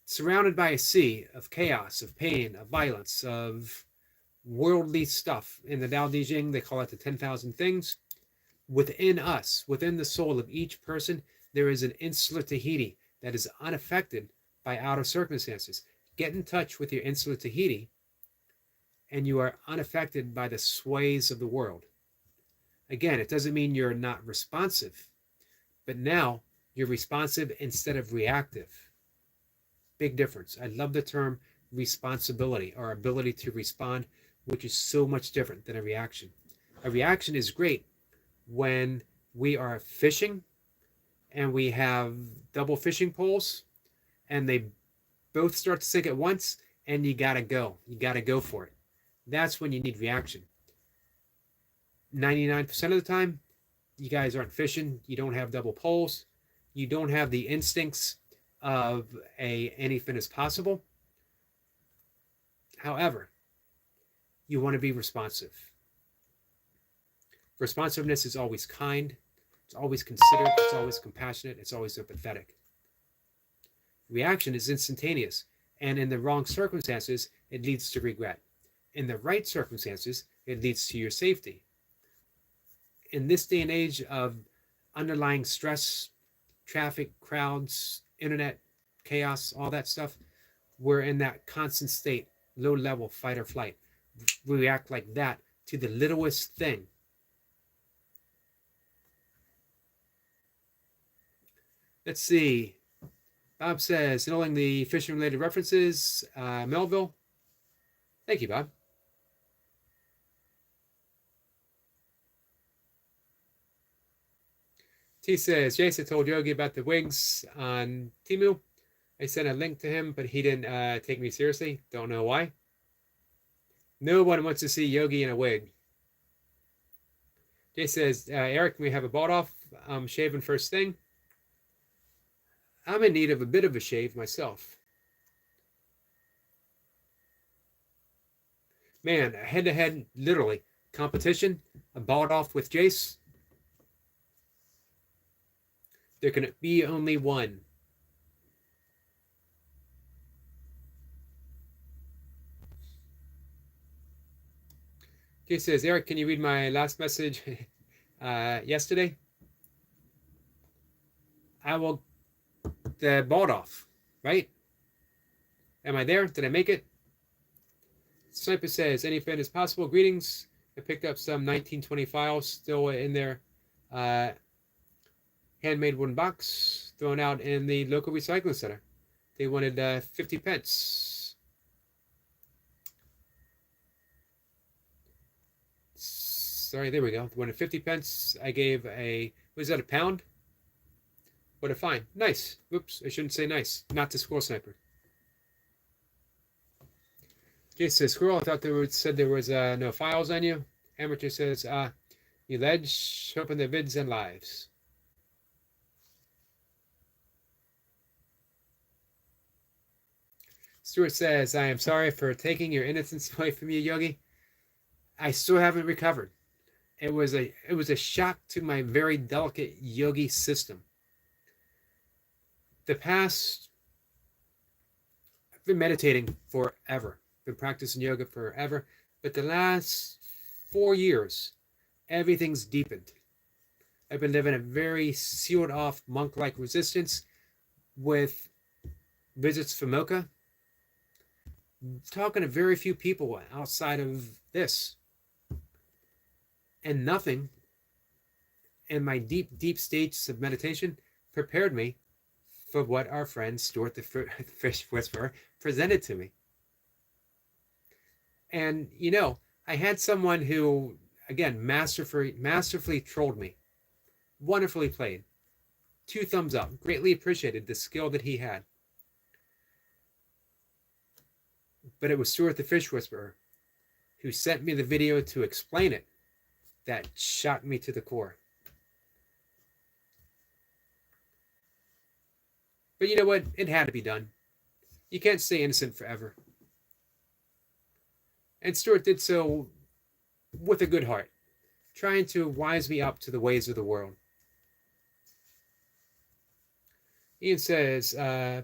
surrounded by a sea of chaos, of pain, of violence, of worldly stuff. In the Tao Te Ching, they call it the 10,000 things. Within us, within the soul of each person, there is an insular Tahiti that is unaffected by outer circumstances. Get in touch with your insular Tahiti, and you are unaffected by the sways of the world. Again, it doesn't mean you're not responsive, but now you're responsive instead of reactive. Big difference. I love the term responsibility, our ability to respond, which is so much different than a reaction. A reaction is great when we are fishing and we have double fishing poles and they both start to sink at once and you gotta go. You gotta go for it. That's when you need reaction. 99% of the time, you guys aren't fishing. You don't have double poles. You don't have the instincts of anything is possible. However, you want to be responsive. Responsiveness is always kind, it's always considerate, it's always compassionate, it's always empathetic. Reaction is instantaneous, and in the wrong circumstances, it leads to regret. In the right circumstances, it leads to your safety. In this day and age of underlying stress, traffic, crowds, internet, chaos, all that stuff, we're in that constant state, low level fight or flight. We react like that to the littlest thing. Let's see. Bob says, knowing the fishing related references, Melville. Thank you, Bob. T says, Jason told Yogi about the wigs on Temu. I sent a link to him, but he didn't take me seriously. Don't know why. No one wants to see Yogi in a wig. Jay says, Eric, can we have a bought off? I'm shaving first thing. I'm in need of a bit of a shave myself. Man, a head-to-head, literally, competition, a bought off with Jace. There can be only one. Jay says, Eric, can you read my last message yesterday? I will, the bought off, right? Am I there? Did I make it? Sniper says, any fan is possible. Greetings. I picked up some 1920 files still in their handmade wooden box thrown out in the local recycling center. They wanted 50 pence. Sorry, there we go. They wanted 50 pence. I gave was that a pound? What a fine. Nice. Whoops, I shouldn't say nice. Not to Squirrel Sniper. Jason says, Squirrel, I thought said there was no files on you. Amateur says, you ledge, open the vids and lives. Stuart says, I am sorry for taking your innocence away from you, Yogi. I still haven't recovered. It was a shock to my very delicate yogi system. I've been meditating forever. Been practicing yoga forever, but the last 4 years, everything's deepened. I've been living a very sealed off monk-like resistance with visits from Mocha. Talking to very few people outside of this. And nothing in my deep states of meditation prepared me for what our friend Stuart the Fish Whisperer presented to me. And, I had someone who, again, masterfully trolled me. Wonderfully played. 2 thumbs up. Greatly appreciated the skill that he had. But it was Stuart the Fish Whisperer who sent me the video to explain it that shot me to the core. But you know what? It had to be done. You can't stay innocent forever. And Stuart did so with a good heart, trying to wise me up to the ways of the world. Ian says,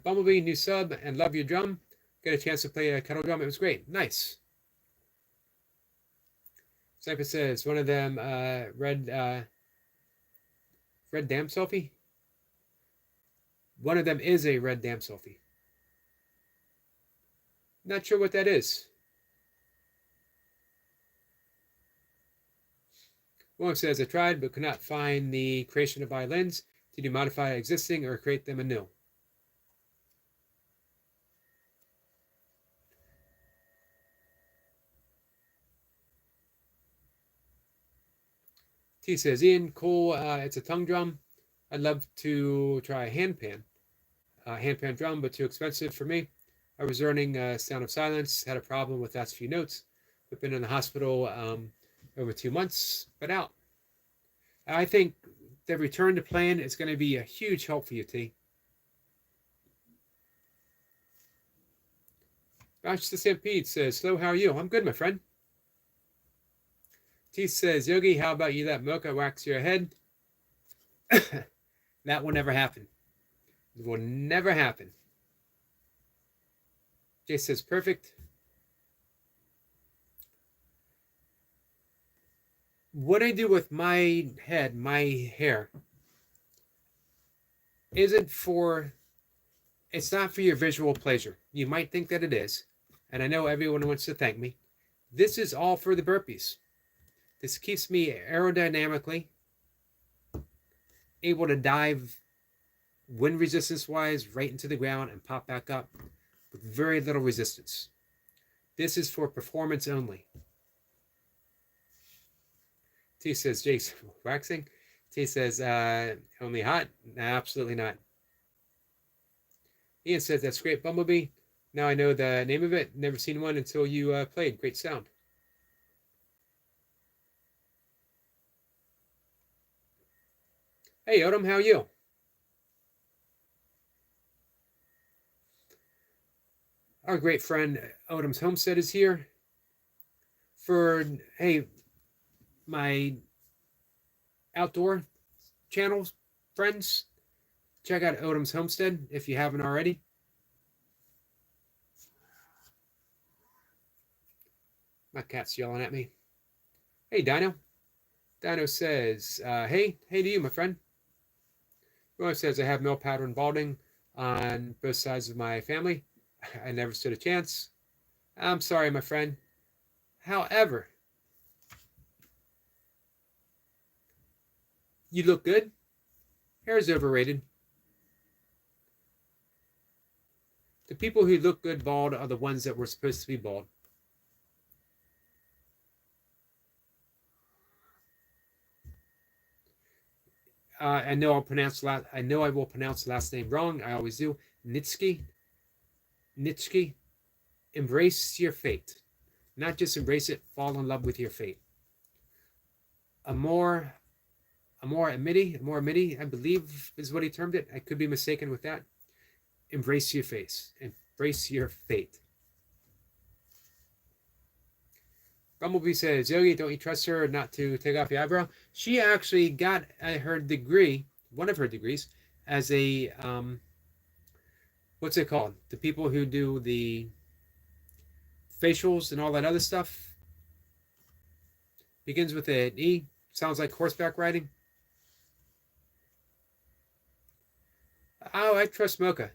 Bumblebee, new sub, and love your drum. Get a chance to play a kettle drum. It was great. Nice. Sniper says, one of them red dam selfie. One of them is a red dam selfie. Not sure what that is. One says, I tried but could not find the creation of violins. Did you modify existing or create them anew? T says, Ian, cool. It's a tongue drum. I'd love to try a handpan drum, but too expensive for me. I was learning Sound of Silence, had a problem with last few notes, but been in the hospital over 2 months, but out. I think the return to playing is going to be a huge help for you, T. Rash the Stampede says, hello, how are you? I'm good, my friend. T says, Yogi, how about you let Mocha wax your head? That will never happen. It will never happen. Jay says, perfect. What I do with my head, my hair, isn't for, it's not for your visual pleasure. You might think that it is, and I know everyone wants to thank me. This is all for the burpees. This keeps me aerodynamically able to dive wind resistance wise right into the ground and pop back up with very little resistance. This is for performance only. T says, Jason, waxing? T says, only hot? Nah, absolutely not. Ian says, that's great, Bumblebee. Now I know the name of it. Never seen one until you played. Great sound. Hey, Odom, how are you? Our great friend Odom's Homestead is here for, hey, my outdoor channels, friends. Check out Odom's Homestead if you haven't already. My cat's yelling at me. Hey, Dino. Dino says, hey to you, my friend. Roy says, I have male pattern balding on both sides of my family. I never stood a chance. I'm sorry, my friend. However, you look good. Hair is overrated. The people who look good bald are the ones that were supposed to be bald. I know I will pronounce the last name wrong. I always do. Nitsky. Embrace your fate. Not just embrace it, fall in love with your fate. Amor Amity, I believe is what he termed it. I could be mistaken with that. Embrace your face. Embrace your fate. Bumblebee says, Yogi, don't you trust her not to take off your eyebrow? She actually got her degree, one of her degrees, as a, what's it called? The people who do the facials and all that other stuff. Begins with an E. Sounds like horseback riding. Oh, I trust Mocha.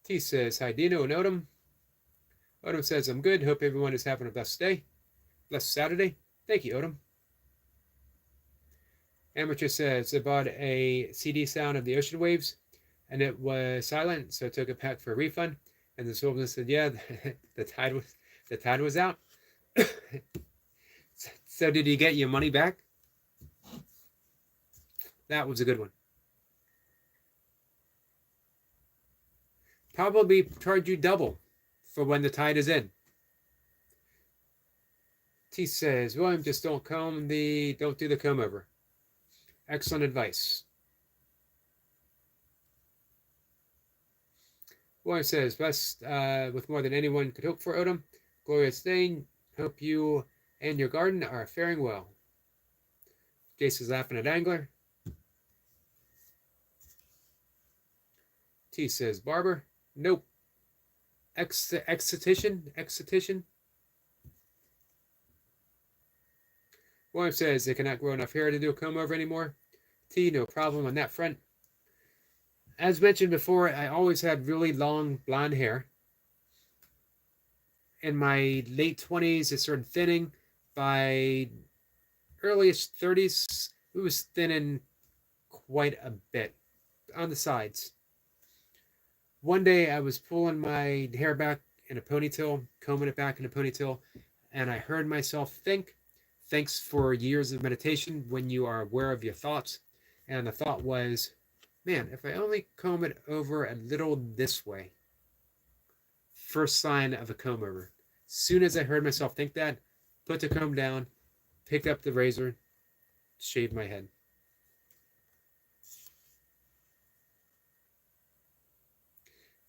T says, hi, Dino and Odom. Odom says, I'm good. Hope everyone is having a blessed day. Blessed Saturday. Thank you, Odom. Amateur says, I bought a CD sound of the ocean waves, and it was silent, so I took it back for a refund. And the Sylvan said, yeah, the tide was out. So did you get your money back? That was a good one. Probably charge you double for when the tide is in. T says, William, just don't do the comb over. Excellent advice. William says, best with more than anyone could hope for, Odom. Gloria Stain, hope you and your garden are faring well. Jason's laughing at Angler. T says, barber. Nope. Excitation. William says they cannot grow enough hair to do a comb over anymore. T, no problem on that front. As mentioned before, I always had really long blonde hair. In my late 20s, it started thinning. By earliest 30s, it was thinning quite a bit on the sides. One day I was pulling my hair back in a ponytail, combing it back in a ponytail, and I heard myself think, thanks for years of meditation when you are aware of your thoughts. And the thought was, man, if I only comb it over a little this way. First sign of a comb over. Soon as I heard myself think that, put the comb down, picked up the razor, shaved my head.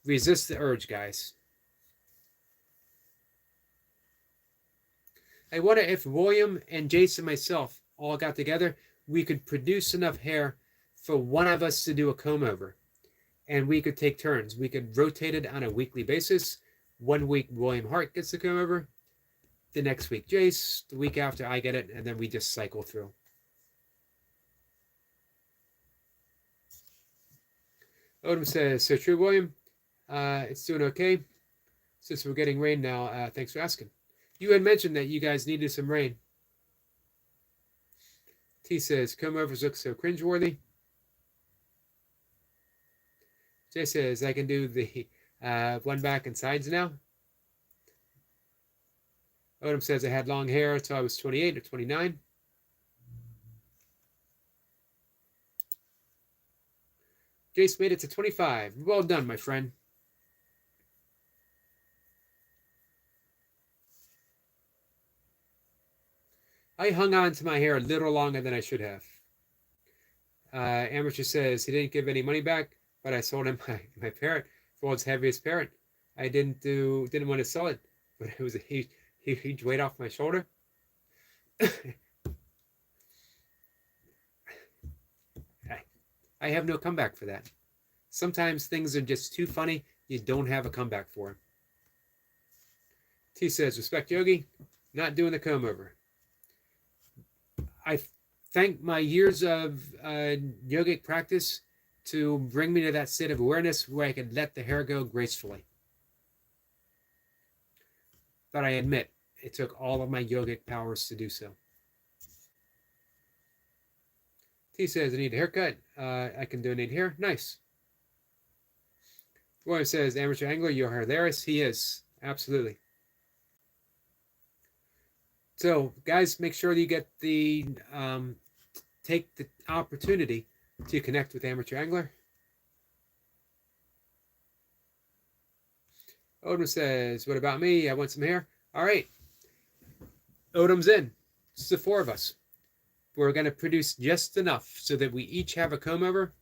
Resist the urge, guys. I wonder if William and Jason and myself all got together, we could produce enough hair for one of us to do a comb over. And we could take turns. We could rotate it on a weekly basis. 1 week, William Hart gets the comb over. The next week, Jace. The week after, I get it. And then we just cycle through. Odom says, so true, William. It's doing okay. Since we're getting rain now, thanks for asking. You had mentioned that you guys needed some rain. T says, comb overs look so cringeworthy. Jay says, I can do the one back and sides now. Odom says, I had long hair until I was 28 or 29. Jace made it to 25. Well done, my friend. I hung on to my hair a little longer than I should have. Amateur says he didn't give any money back, but I sold him my parrot for world's heaviest parrot. I didn't want to sell it, but it was a huge weight off my shoulder. I have no comeback for that. Sometimes things are just too funny. You don't have a comeback for them. T says, respect Yogi, not doing the comb over. I thank my years of yogic practice to bring me to that state of awareness where I could let the hair go gracefully. But I admit, it took all of my yogic powers to do so. T says, I need a haircut. I can donate hair. Nice. Roy says, amateur angler, you're hilarious. He is. Absolutely. So, guys, make sure you get the take the opportunity to connect with Amateur Angler. Odom says, what about me? I want some hair. All right. Odom's in. It's the 4 of us. We're going to produce just enough so that we each have a comb over,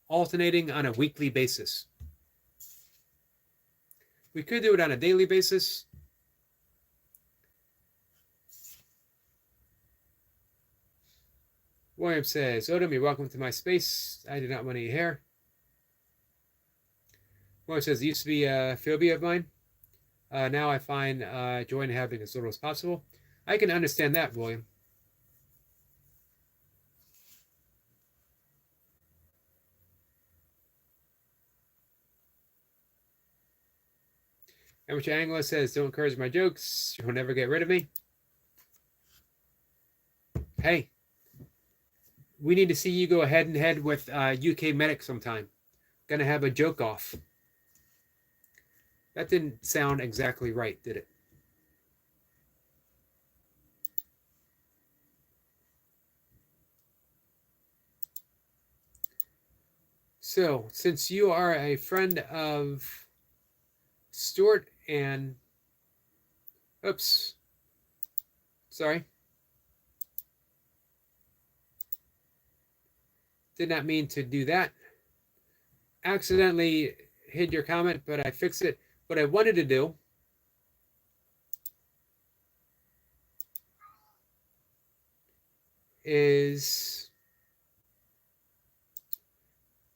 alternating on a weekly basis. We could do it on a daily basis. William says, Odom, you're welcome to my space. I do not want any hair. William says, it used to be a phobia of mine. Now I find joy in having as little as possible. I can understand that, William. Amateur Angler says, don't encourage my jokes. You'll never get rid of me. Hey, we need to see you go head and head with UK Medic sometime. Gonna have a joke off. That didn't sound exactly right, did it? So, since you are a friend of Stuart and... Oops. Sorry. Did not mean to do that. Accidentally hid your comment, but I fixed it. What I wanted to do is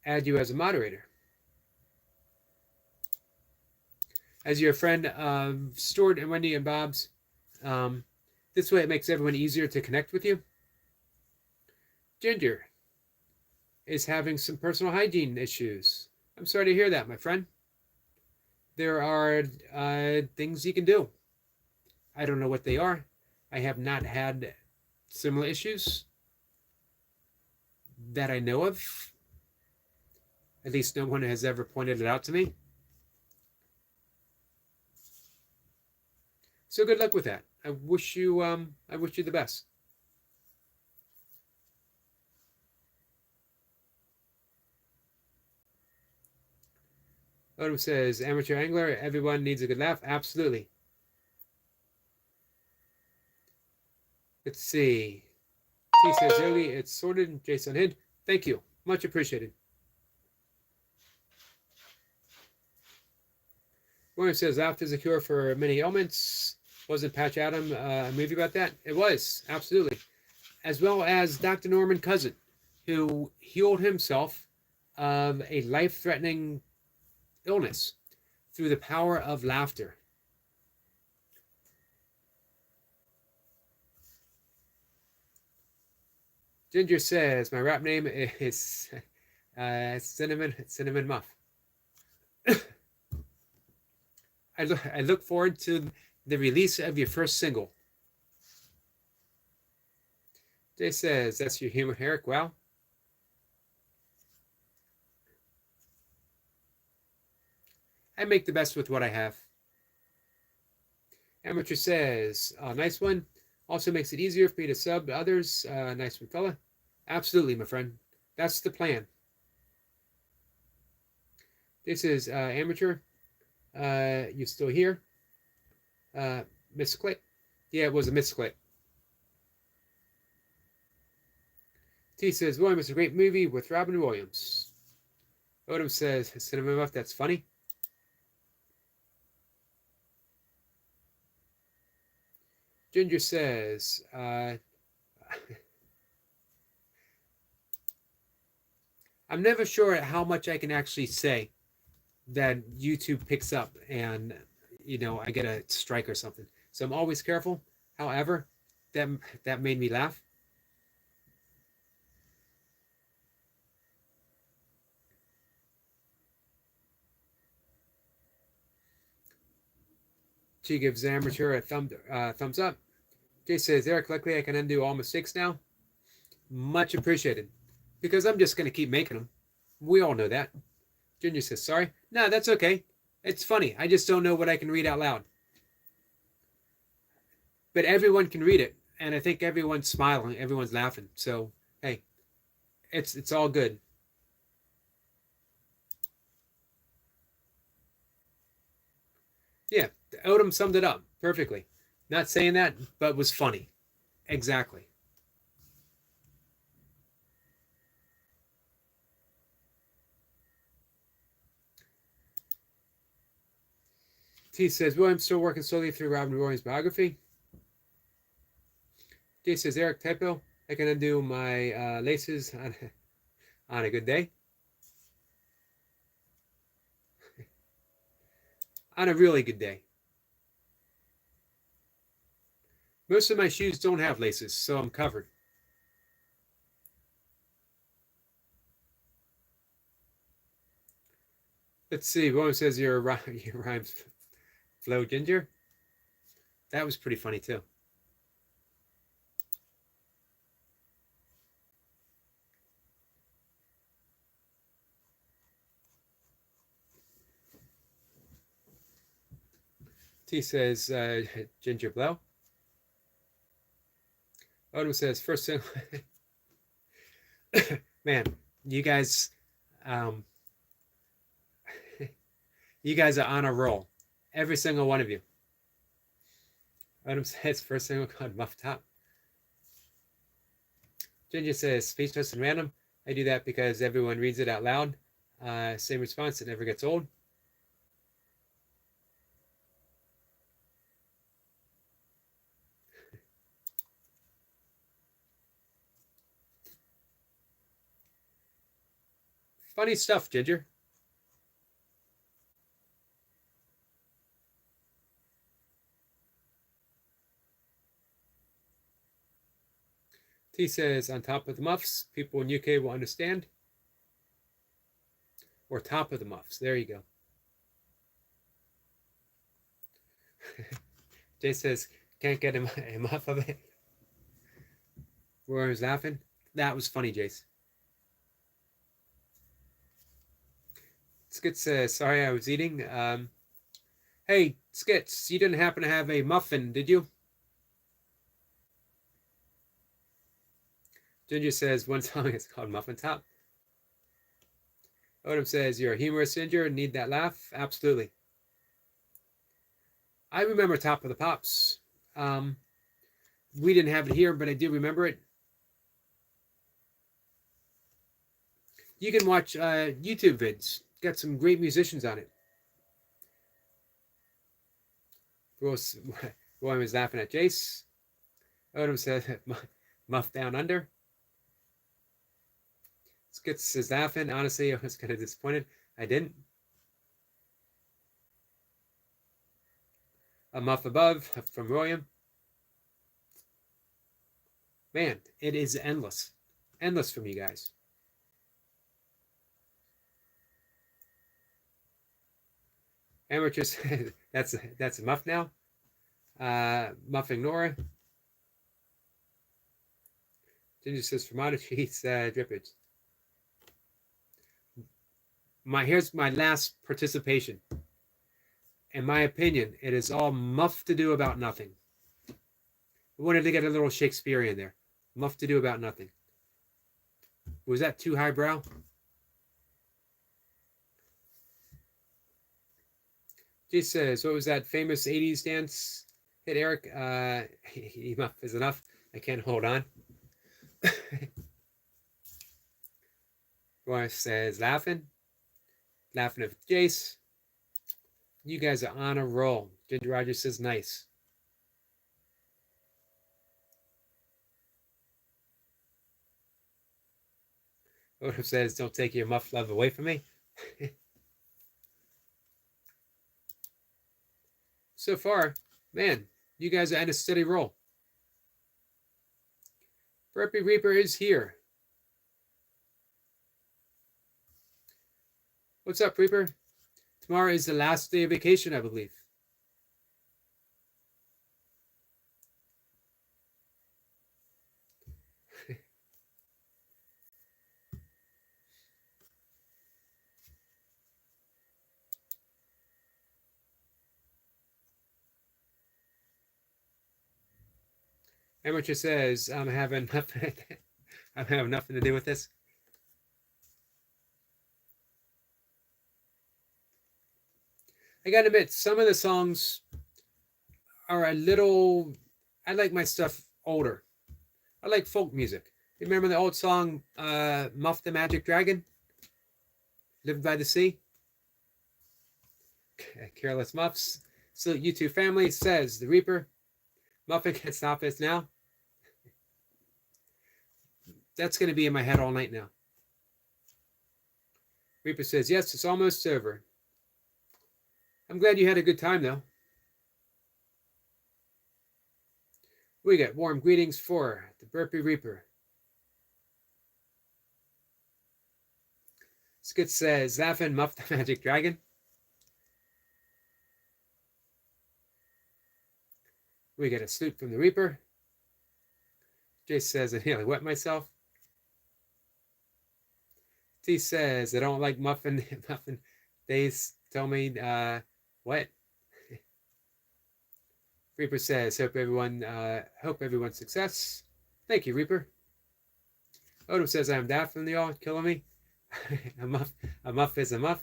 add you as a moderator. As your friend of Stuart and Wendy and Bob's. This way it makes everyone easier to connect with you. Ginger is having some personal hygiene issues. I'm sorry to hear that, my friend. There are things you can do. I don't know what they are. I have not had similar issues that I know of. At least no one has ever pointed it out to me. So good luck with that. I wish you the best. Odom says, amateur angler, everyone needs a good laugh. Absolutely. Let's see. T says, Yogi, it's sorted. Jason Hid. Thank you. Much appreciated. William says laughter is a cure for many ailments. Wasn't Patch Adam a movie about that? It was, absolutely. As well as Dr. Norman Cousin, who healed himself of a life-threatening illness through the power of laughter. Ginger says, my rap name is Cinnamon Muff. I look forward to the release of your first single. Jay says, that's your humor, Eric. Wow. I make the best with what I have. Amateur says, nice one. Also makes it easier for me to sub to others. Nice one, fella. Absolutely, my friend. That's the plan. This is Amateur. You still here? Misclick. Yeah, it was a misclick. T says, William, it's a great movie with Robin Williams. Odom says, Cinnamon Muff, that's funny. Ginger says, I'm never sure how much I can actually say that YouTube picks up and, I get a strike or something. So I'm always careful. However, that made me laugh. She gives Amateur a thumbs up. Jay says, Eric, luckily I can undo all mistakes now. Much appreciated. Because I'm just going to keep making them. We all know that. Ginger says, sorry. No, that's okay. It's funny. I just don't know what I can read out loud. But everyone can read it. And I think everyone's smiling. Everyone's laughing. So, hey, it's all good. Yeah, Odom summed it up perfectly. Not saying that, but was funny. Exactly. T says, William's still working slowly through Robin Williams' biography. J says, Eric, typo. I can undo my laces on a good day. On a really good day. Most of my shoes don't have laces, so I'm covered. Let's see. William says your rhymes flow, Ginger. That was pretty funny too. T says Ginger Blow. Odom says first single. Man, you guys, you guys are on a roll. Every single one of you. Odom says first single called Muff Top. Ginger says speechless and random. I do that because everyone reads it out loud. Same response. It never gets old. Funny stuff, Ginger. T says, on top of the muffs, people in UK will understand. Or top of the muffs. There you go. Jay says, can't get a muff of it. William's laughing. That was funny, Jace. Skits says, sorry I was eating. Hey, Skits, you didn't happen to have a muffin, did you? Ginger says, one song is called Muffin Top. Odom says, you're a humorous, Ginger. Need that laugh? Absolutely. I remember Top of the Pops. We didn't have it here, but I do remember it. You can watch YouTube vids. Got some great musicians on it. Bruce, William is laughing at Jace. Odom says, Muff down under. Skits is laughing. Honestly, I was kind of disappointed. I didn't. A muff above from William. Man, it is endless. Endless from you guys. Amateur says, that's a muff now. Muffing Nora. Ginger says, Formaggio drippage. Here's my last participation. In my opinion, it is all muff to do about nothing. I wanted to get a little Shakespearean there. Muff to do about nothing. Was that too highbrow? G says, what was that famous 80s dance hit, Eric? Enough is enough. I can't hold on. Roy says, laughing at Jace. You guys are on a roll. Ginger Rogers says, nice. Odom says, don't take your muff love away from me. So far, man, you guys are at a steady roll. Burpee Reaper is here. What's up, Reaper? Tomorrow is the last day of vacation, I believe. Amateur says, I'm having nothing to do with this. I gotta admit, some of the songs are a little. I like my stuff older. I like folk music. You remember the old song, Muff the Magic Dragon? Lived by the Sea? Careless Muffs. So YouTube family says, the Reaper. Muffin can't stop us now. That's going to be in my head all night now. Reaper says, yes, it's almost over. I'm glad you had a good time, though. We got warm greetings for the Burpee Reaper. Skit says, Zaffin, Muff the Magic Dragon. We get a salute from the Reaper. Jace says, I nearly wet myself. T says, I don't like muffin. They tell me, what? Reaper says, hope everyone's success. Thank you, Reaper. Odom says, I'm definitely all killing me. A muff is a muff.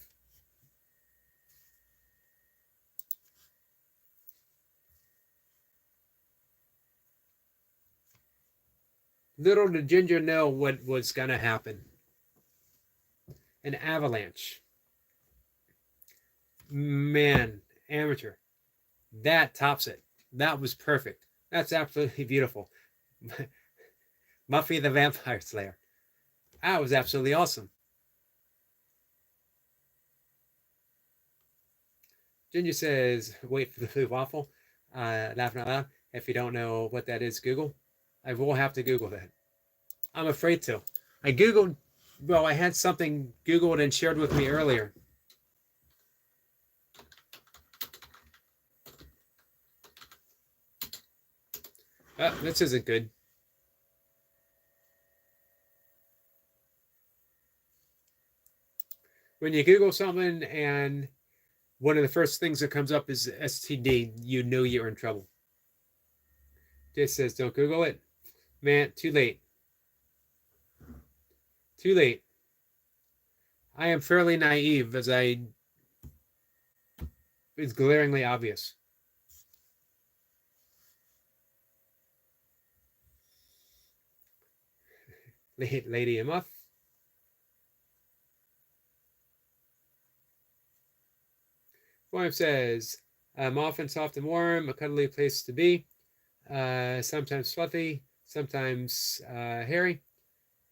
Little did Ginger know what was going to happen. An avalanche. Man, Amateur. That tops it. That was perfect. That's absolutely beautiful. Muffy the Vampire Slayer. That was absolutely awesome. Ginger says, wait for the blue waffle. Laughing out loud. If you don't know what that is, Google. I will have to Google that. I'm afraid to. I Googled, well, I had something Googled and shared with me earlier. This isn't good. When you Google something and one of the first things that comes up is STD, you know you're in trouble. Jay says, don't Google it. Man, too late. Too late. I am fairly naive, as it's glaringly obvious. Lady and Muff. William says, I'm often soft and warm, a cuddly place to be. Sometimes fluffy, sometimes hairy.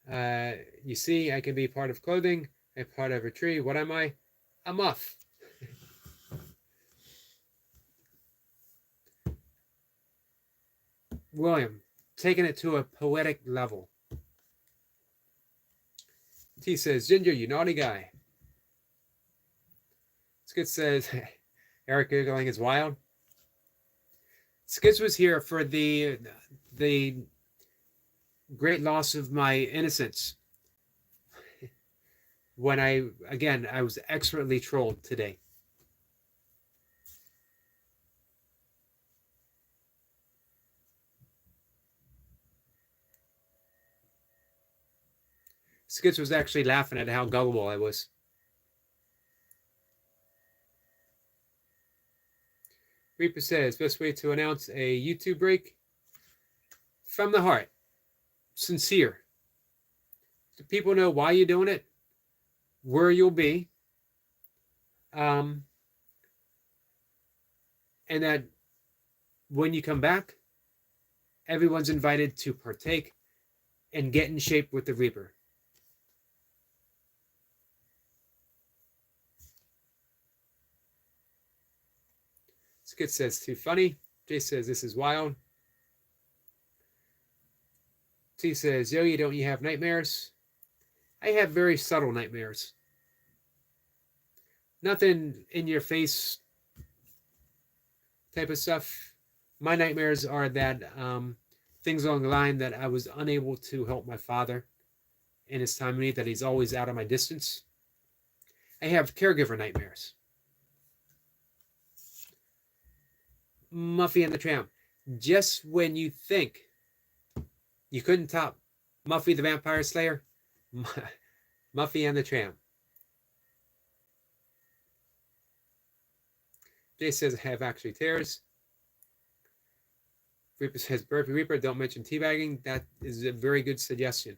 You see, I can be part of clothing, a part of a tree. What am I? A muff. William, taking it to a poetic level. T says, Ginger, you naughty guy. Skid says, Eric giggling is wild. Skids was here for the great loss of my innocence. When I was expertly trolled today. Skids was actually laughing at how gullible I was. Reaper says, best way to announce a YouTube break? From the heart. Sincere. Do people know why you're doing it? Where you'll be? And that when you come back, everyone's invited to partake and get in shape with the Reaper. Skid says, too funny. Jay says, this is wild. T says, Yogi, don't you have nightmares? I have very subtle nightmares. Nothing in your face type of stuff. My nightmares are that things along the line that I was unable to help my father in his time of need, that he's always out of my distance. I have caregiver nightmares. Muffy and the Tramp. Just when you think you couldn't top Muffy the Vampire Slayer, Muffy and the Tramp. Jay says, I have actually tears. Reaper says, Burpee Reaper, don't mention teabagging. That is a very good suggestion.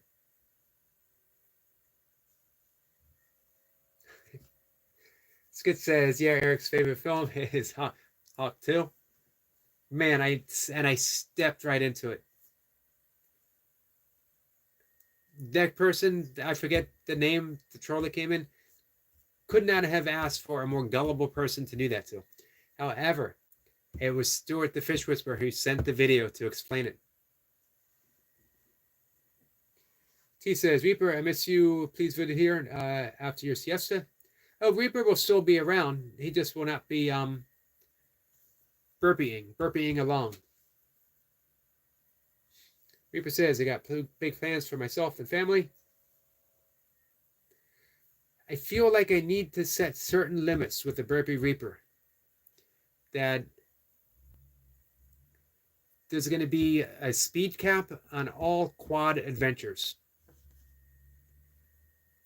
Skid says, yeah, Eric's favorite film is Hawk 2. Man, I stepped right into it. That person, I forget the name, the troll that came in, could not have asked for a more gullible person to do that to. However, it was Stuart the Fish Whisperer who sent the video to explain it. T says, Reaper, I miss you. Please visit here after your siesta. Oh, Reaper will still be around. He just will not be burping along. Reaper says, I got big plans for myself and family. I feel like I need to set certain limits with the Burpee Reaper. That there's going to be a speed cap on all quad adventures.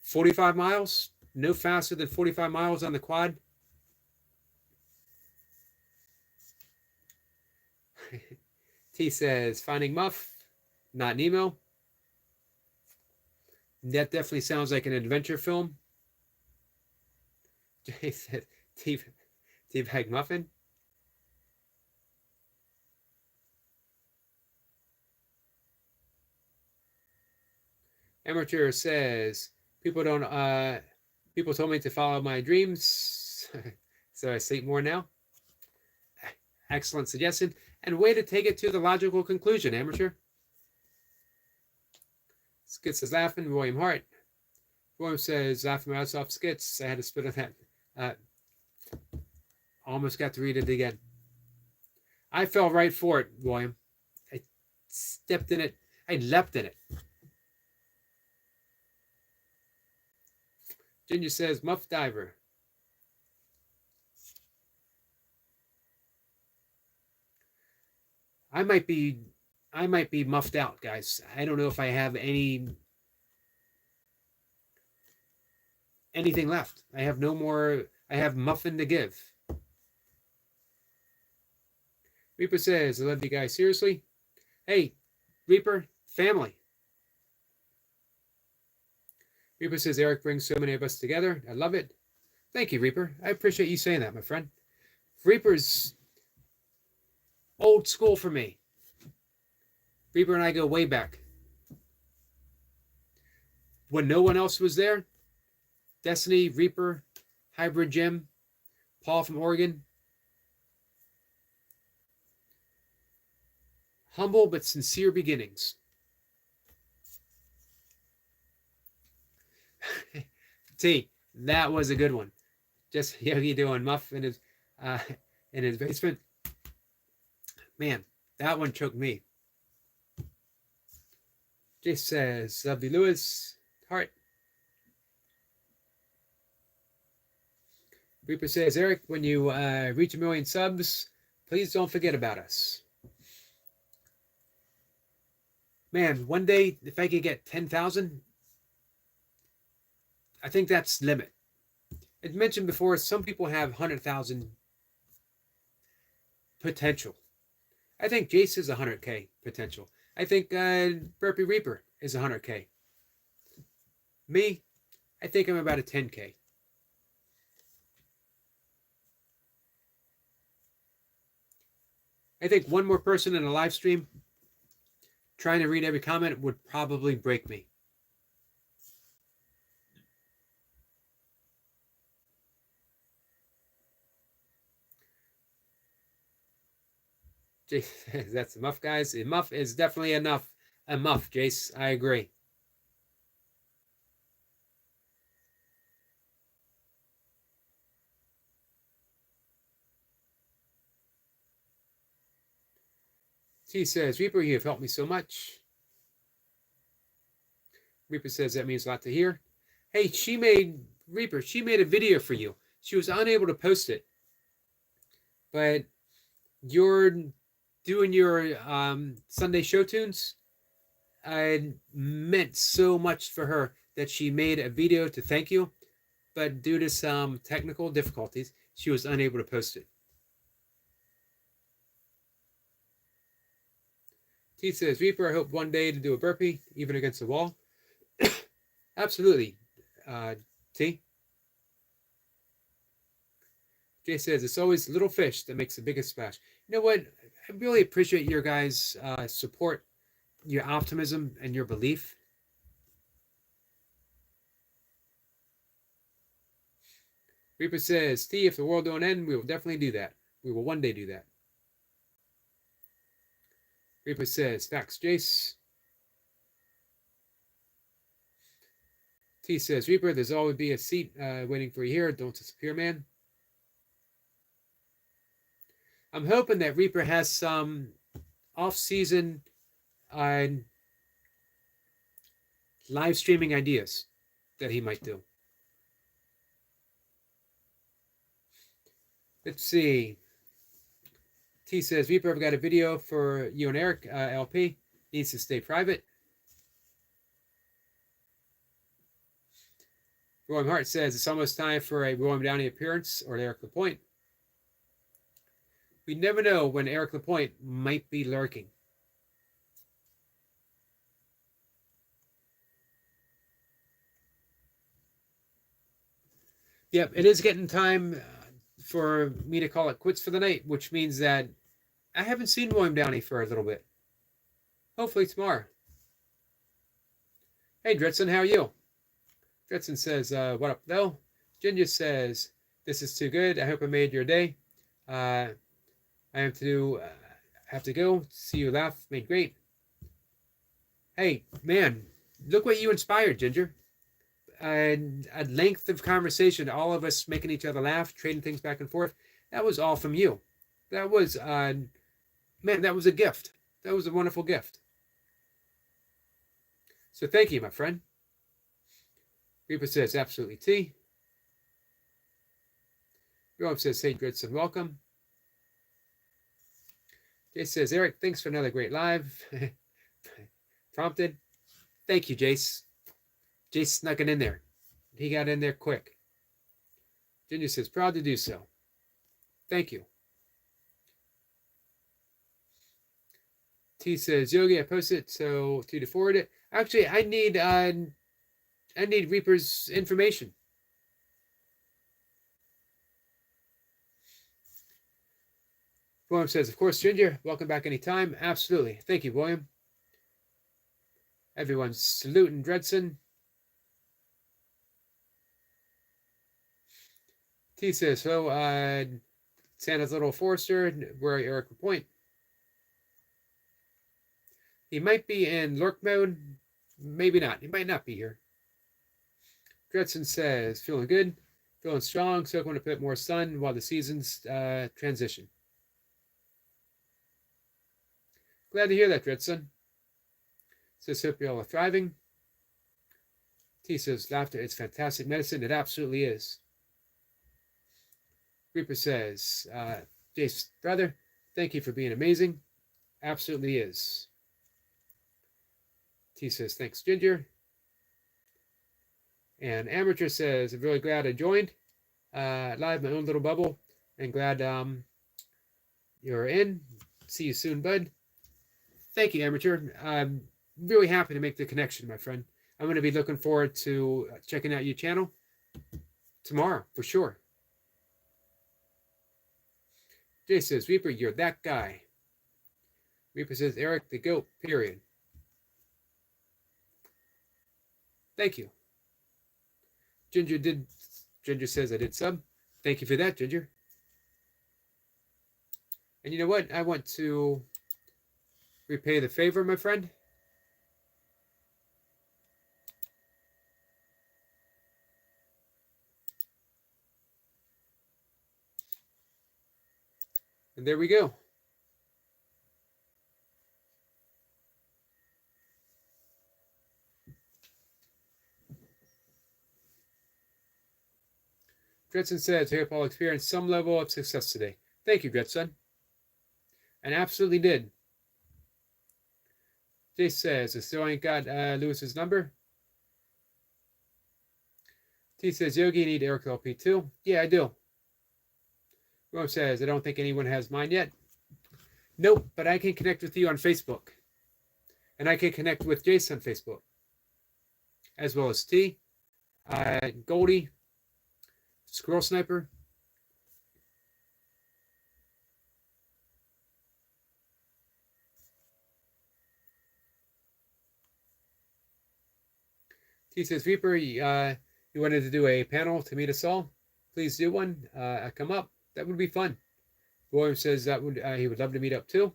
45 miles, no faster than 45 miles on the quad. T says, Finding Muff, not Nemo. That definitely sounds like an adventure film. Jay said, Teabag Muffin. Amateur says, people told me to follow my dreams, so I sleep more now. Excellent suggestion, and way to take it to the logical conclusion, Amateur. Skits is laughing, William Hart. William says, laughing my ass off, Skits. I had to spit on that. Almost got to read it again. I fell right for it, William. I stepped in it. I leapt in it. Ginger says, Muff Diver. I might be muffed out, guys. I don't know if I have anything left. I have no more. I have muffin to give. Reaper says, I love you guys seriously. Hey, Reaper, family. Reaper says, Eric brings so many of us together. I love it. Thank you, Reaper. I appreciate you saying that, my friend. Reaper's old school for me. Reaper and I go way back. When no one else was there, Destiny, Reaper, Hybrid Jim, Paul from Oregon. Humble but sincere beginnings. T, that was a good one. Just Yogi doing Muff in his basement. Man, that one choked me. Jace says, love you, Lewis. Heart. Reaper says, Eric, when you reach 1 million subs, please don't forget about us. Man, one day, if I could get 10,000, I think that's the limit. As mentioned before, some people have 100,000 potential. I think Jace is 100K potential. I think Burpee Reaper is 100K. Me, I think I'm about a 10K. I think one more person in a live stream trying to read every comment would probably break me. Jace, that's a muff, guys. A muff is definitely enough. A muff, Jace. I agree. T says, Reaper, you have helped me so much. Reaper says, that means a lot to hear. Hey, Reaper, she made a video for you. She was unable to post it. But you're doing your Sunday show tunes. It meant so much for her that she made a video to thank you. But due to some technical difficulties, she was unable to post it. T says, Reaper, I hope one day to do a burpee, even against the wall. Absolutely, T. Jay says, it's always little fish that makes the biggest splash. You know what? I really appreciate your guys' support, your optimism, and your belief. Reaper says, T, if the world don't end, we will definitely do that. We will one day do that. Reaper says, facts, Jace. T says, Reaper, there's always be a seat waiting for you here. Don't disappear, man. I'm hoping that Reaper has some off-season live streaming ideas that he might do. Let's see. T says, Reaper, I've got a video for you and Eric. LP needs to stay private. Roy Hart says, it's almost time for a William Downey appearance or Eric Lapointe. We never know when Eric Lapointe might be lurking. Yep, it is getting time for me to call it quits for the night, which means that I haven't seen William Downey for a little bit. Hopefully tomorrow. Hey, Dritson, how are you? Dritson says, what up, though? Ginger says, this is too good. I hope I made your day. I have to go. See you laugh. Made great. Hey, man, look what you inspired, Ginger. And a length of conversation, all of us making each other laugh, trading things back and forth. That was all from you. That was, man, that was a gift. That was a wonderful gift. So thank you, my friend. Reaper says, absolutely T. Rob says, hey, Gritson, welcome. Jace says, Eric, thanks for another great live. Prompted. Thank you, Jace. Jace snuck it in there. He got in there quick. Ginger says, proud to do so. Thank you. T says, Yogi, I posted it so to forward it. Actually, I need Reaper's information. William says, of course, Ginger, welcome back anytime. Absolutely. Thank you, William. Everyone's saluting Dredson. T says, hello, Santa's little Forester, where Eric would point. He might be in lurk mode. Maybe not. He might not be here. Dredson says, feeling good, feeling strong, so I want to put more sun while the seasons transition. Glad to hear that, Dredson. Says, hope you all are thriving. T says, laughter is fantastic medicine. It absolutely is. Reaper says, Jace, brother, thank you for being amazing. Absolutely is. T says, thanks, Ginger. And Amateur says, I'm really glad I joined. Live my own little bubble. And glad you're in. See you soon, bud. Thank you, Amateur. I'm really happy to make the connection, my friend. I'm going to be looking forward to checking out your channel tomorrow, for sure. Jay says, Reaper, you're that guy. Reaper says, Eric the GOAT, period. Thank you. Ginger says I did sub. Thank you for that, Ginger. And you know what? I want to repay the favor, my friend. And there we go. Dredson says, I hope I'll experience some level of success today. Thank you, Dredson. And absolutely did. Jay says, I still ain't got Lewis's number. T says, Yogi, you need Eric LP too? Yeah, I do. Rome says, I don't think anyone has mine yet. Nope, but I can connect with you on Facebook. And I can connect with Jason on Facebook. As well as T, Goldie, Squirrel Sniper. T says, Reaper, you wanted to do a panel to meet us all? Please do one. Come up. That would be fun. William says that would he would love to meet up too.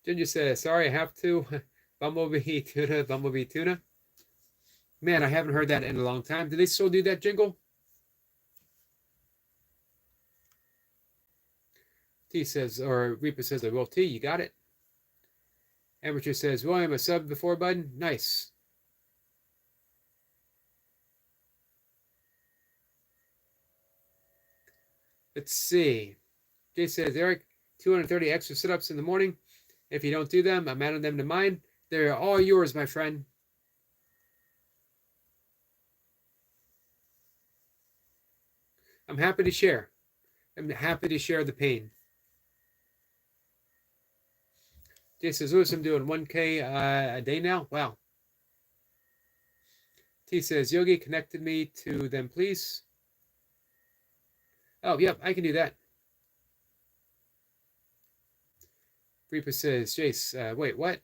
Ginger says, sorry, I have to. Bumblebee tuna. Man, I haven't heard that in a long time. Do they still do that jingle? T says, or Reaper says, I will. T, you got it. Amateur says, William, a sub before, bud? Nice. Let's see. Jay says, Eric, 230 extra sit-ups in the morning. If you don't do them, I'm adding them to mine. They're all yours, my friend. I'm happy to share. I'm happy to share the pain. Jay says, Lewis, I'm doing 1K a day now. Wow. T says, Yogi, connected me to them, please. Oh, yep, I can do that. Reaper says, Jace, wait, what?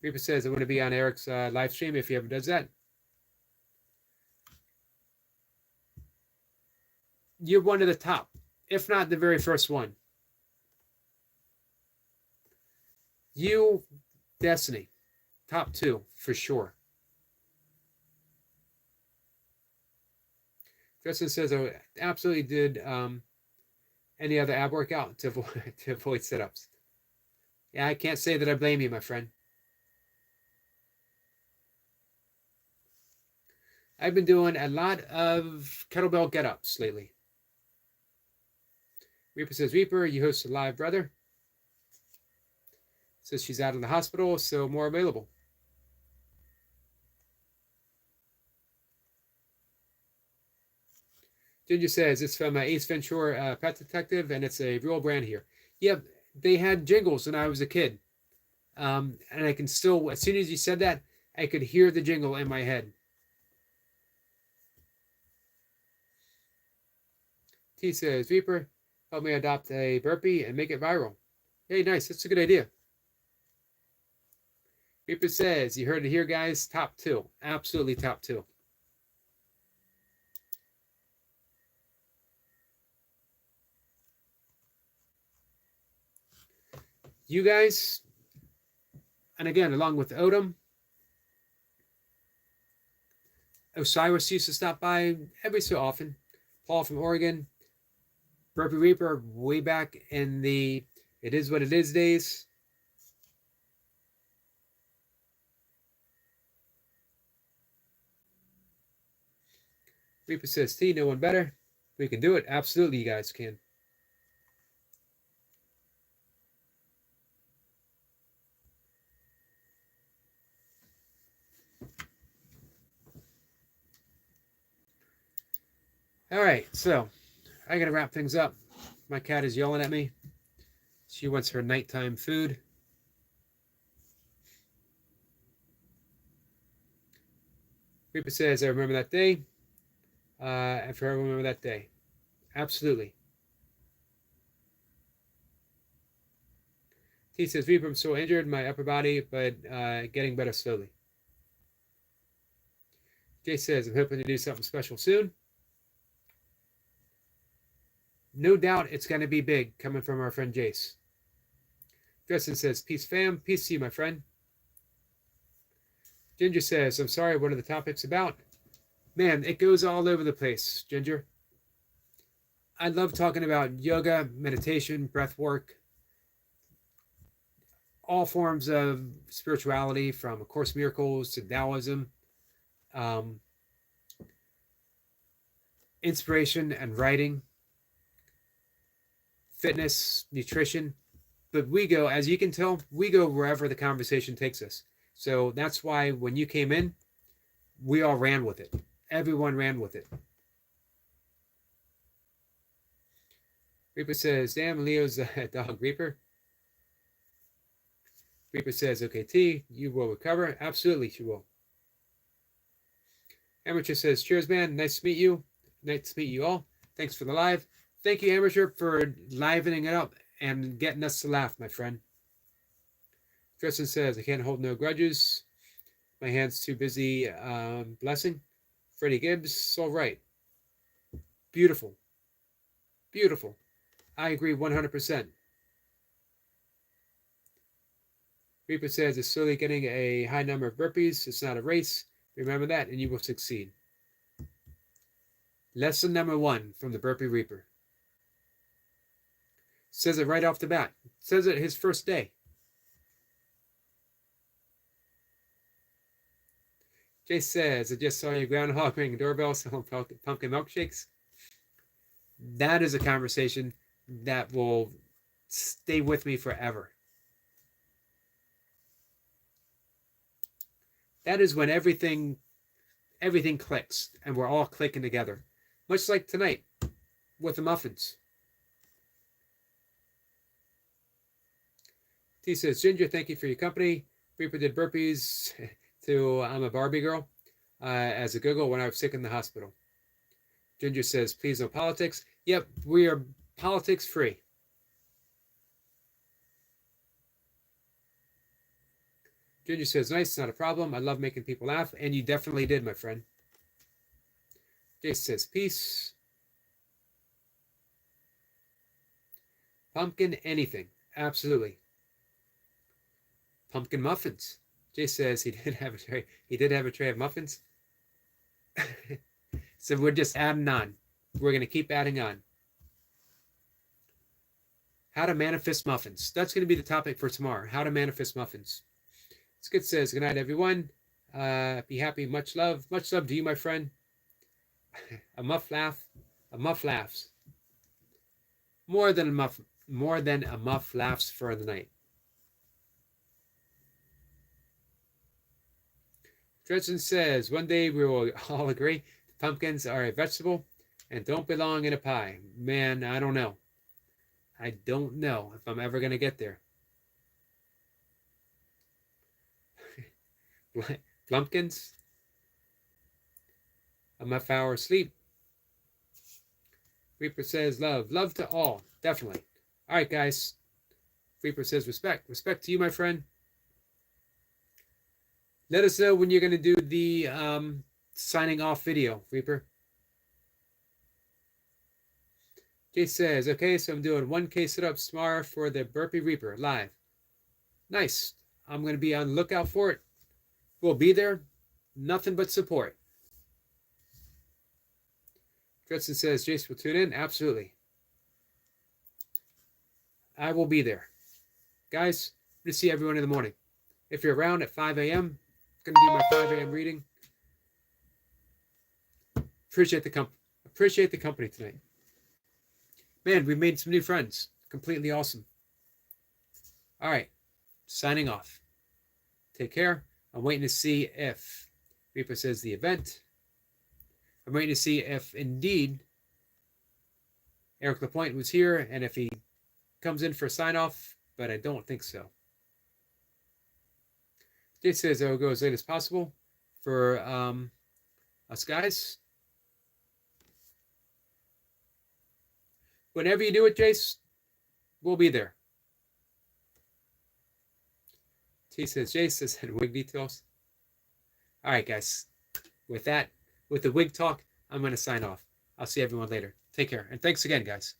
Reaper says, I want to be on Eric's live stream if he ever does that. You're one of the top, if not the very first one. You, Destiny, top 2 for sure. Justin says, I absolutely did any other ab workout to avoid sit-ups. Yeah, I can't say that I blame you, my friend. I've been doing a lot of kettlebell get-ups lately. Reaper says, Reaper, you host a live, brother. Says she's out of the hospital, so more available. Ginger says, it's from Ace Ventura Pet Detective, and it's a real brand here. Yep, they had jingles when I was a kid. And I can still, as soon as you said that, I could hear the jingle in my head. T says, Reaper, help me adopt a burpee and make it viral. Hey, nice. That's a good idea. Reaper says, you heard it here, guys. Top 2. Absolutely top 2. You guys, and again, along with Odom, Osiris used to stop by every so often. Paul from Oregon, Burpee Reaper way back in the It Is What It Is days. Reaper says, T, no one better. We can do it. Absolutely, you guys can. All right, so I got to wrap things up. My cat is yelling at me. She wants her nighttime food. Reaper says, I remember that day. I forever remember that day. Absolutely. T says, Reaper, I'm so injured, my upper body, but getting better slowly. Jay says, I'm hoping to do something special soon. No doubt it's going to be big coming from our friend Jace. Justin says, peace fam, peace to you, my friend. Ginger says, I'm sorry, what are the topics about? Man, it goes all over the place, Ginger. I love talking about yoga, meditation, breath work, all forms of spirituality, from A Course in Miracles to Taoism, inspiration and writing, fitness, nutrition. But we go, as you can tell, we go wherever the conversation takes us. So that's why when you came in, we all ran with it. Everyone ran with it. Reaper says, damn, Leo's a dog. Reaper. Reaper says, okay, T, you will recover. Absolutely, she will. Amateur says, cheers, man. Nice to meet you. Nice to meet you all. Thanks for the live. Thank you, Amateur, for livening it up and getting us to laugh, my friend. Tristan says, I can't hold no grudges. My hand's too busy blessing. Freddie Gibbs, all right. Beautiful. Beautiful. I agree 100%. Reaper says, it's slowly getting a high number of burpees. It's not a race. Remember that, and you will succeed. Lesson number 1 from the Burpee Reaper. Says it right off the bat. Says it his first day. Jay says, I just saw your groundhog ring doorbell selling pumpkin milkshakes. That is a conversation that will stay with me forever. That is when everything clicks and we're all clicking together. Much like tonight with the muffins. T says, Ginger, thank you for your company. Reaper did burpees to I'm a Barbie girl as a giggle when I was sick in the hospital. Ginger says, please no politics. Yep, we are politics free. Ginger says, nice, not a problem. I love making people laugh. And you definitely did, my friend. Jace says, peace. Pumpkin anything. Absolutely. Pumpkin muffins. Jace says he did have a tray. He did have a tray of muffins. So we're just adding on. We're going to keep adding on. How to manifest muffins. That's going to be the topic for tomorrow. How to manifest muffins. Skid says, good night, everyone. Be happy. Much love. Much love to you, my friend. A muff laugh. A muff laughs. More than a muff laughs for the night. Dresden says, one day we will all agree pumpkins are a vegetable and don't belong in a pie. Man, I don't know. I don't know if I'm ever going to get there. Plumpkins? A muff hour sleep. Reaper says love. Love to all. Definitely. All right, guys. Reaper says respect. Respect to you, my friend. Let us know when you're going to do the signing off video, Reaper. Jay says, okay, so I'm doing 1K sit-ups tomorrow for the Burpee Reaper live. Nice. I'm going to be on the lookout for it. We'll be there. Nothing but support. Dresden says, Jace will tune in. Absolutely. I will be there. Guys, I'm going to see everyone in the morning. If you're around at 5 a.m., I'm going to do my 5 a.m. reading. Appreciate the company tonight. Man, we made some new friends. Completely awesome. All right. Signing off. Take care. I'm waiting to see if Reaper says the event. I'm waiting to see if indeed Eric Lapointe was here and if he comes in for a sign-off, but I don't think so. Jay says I'll go as late as possible for us guys. Whenever you do it, Jace, we'll be there. T says, Jace says, wig details. All right, guys. With that, with the wig talk, I'm going to sign off. I'll see everyone later. Take care. And thanks again, guys.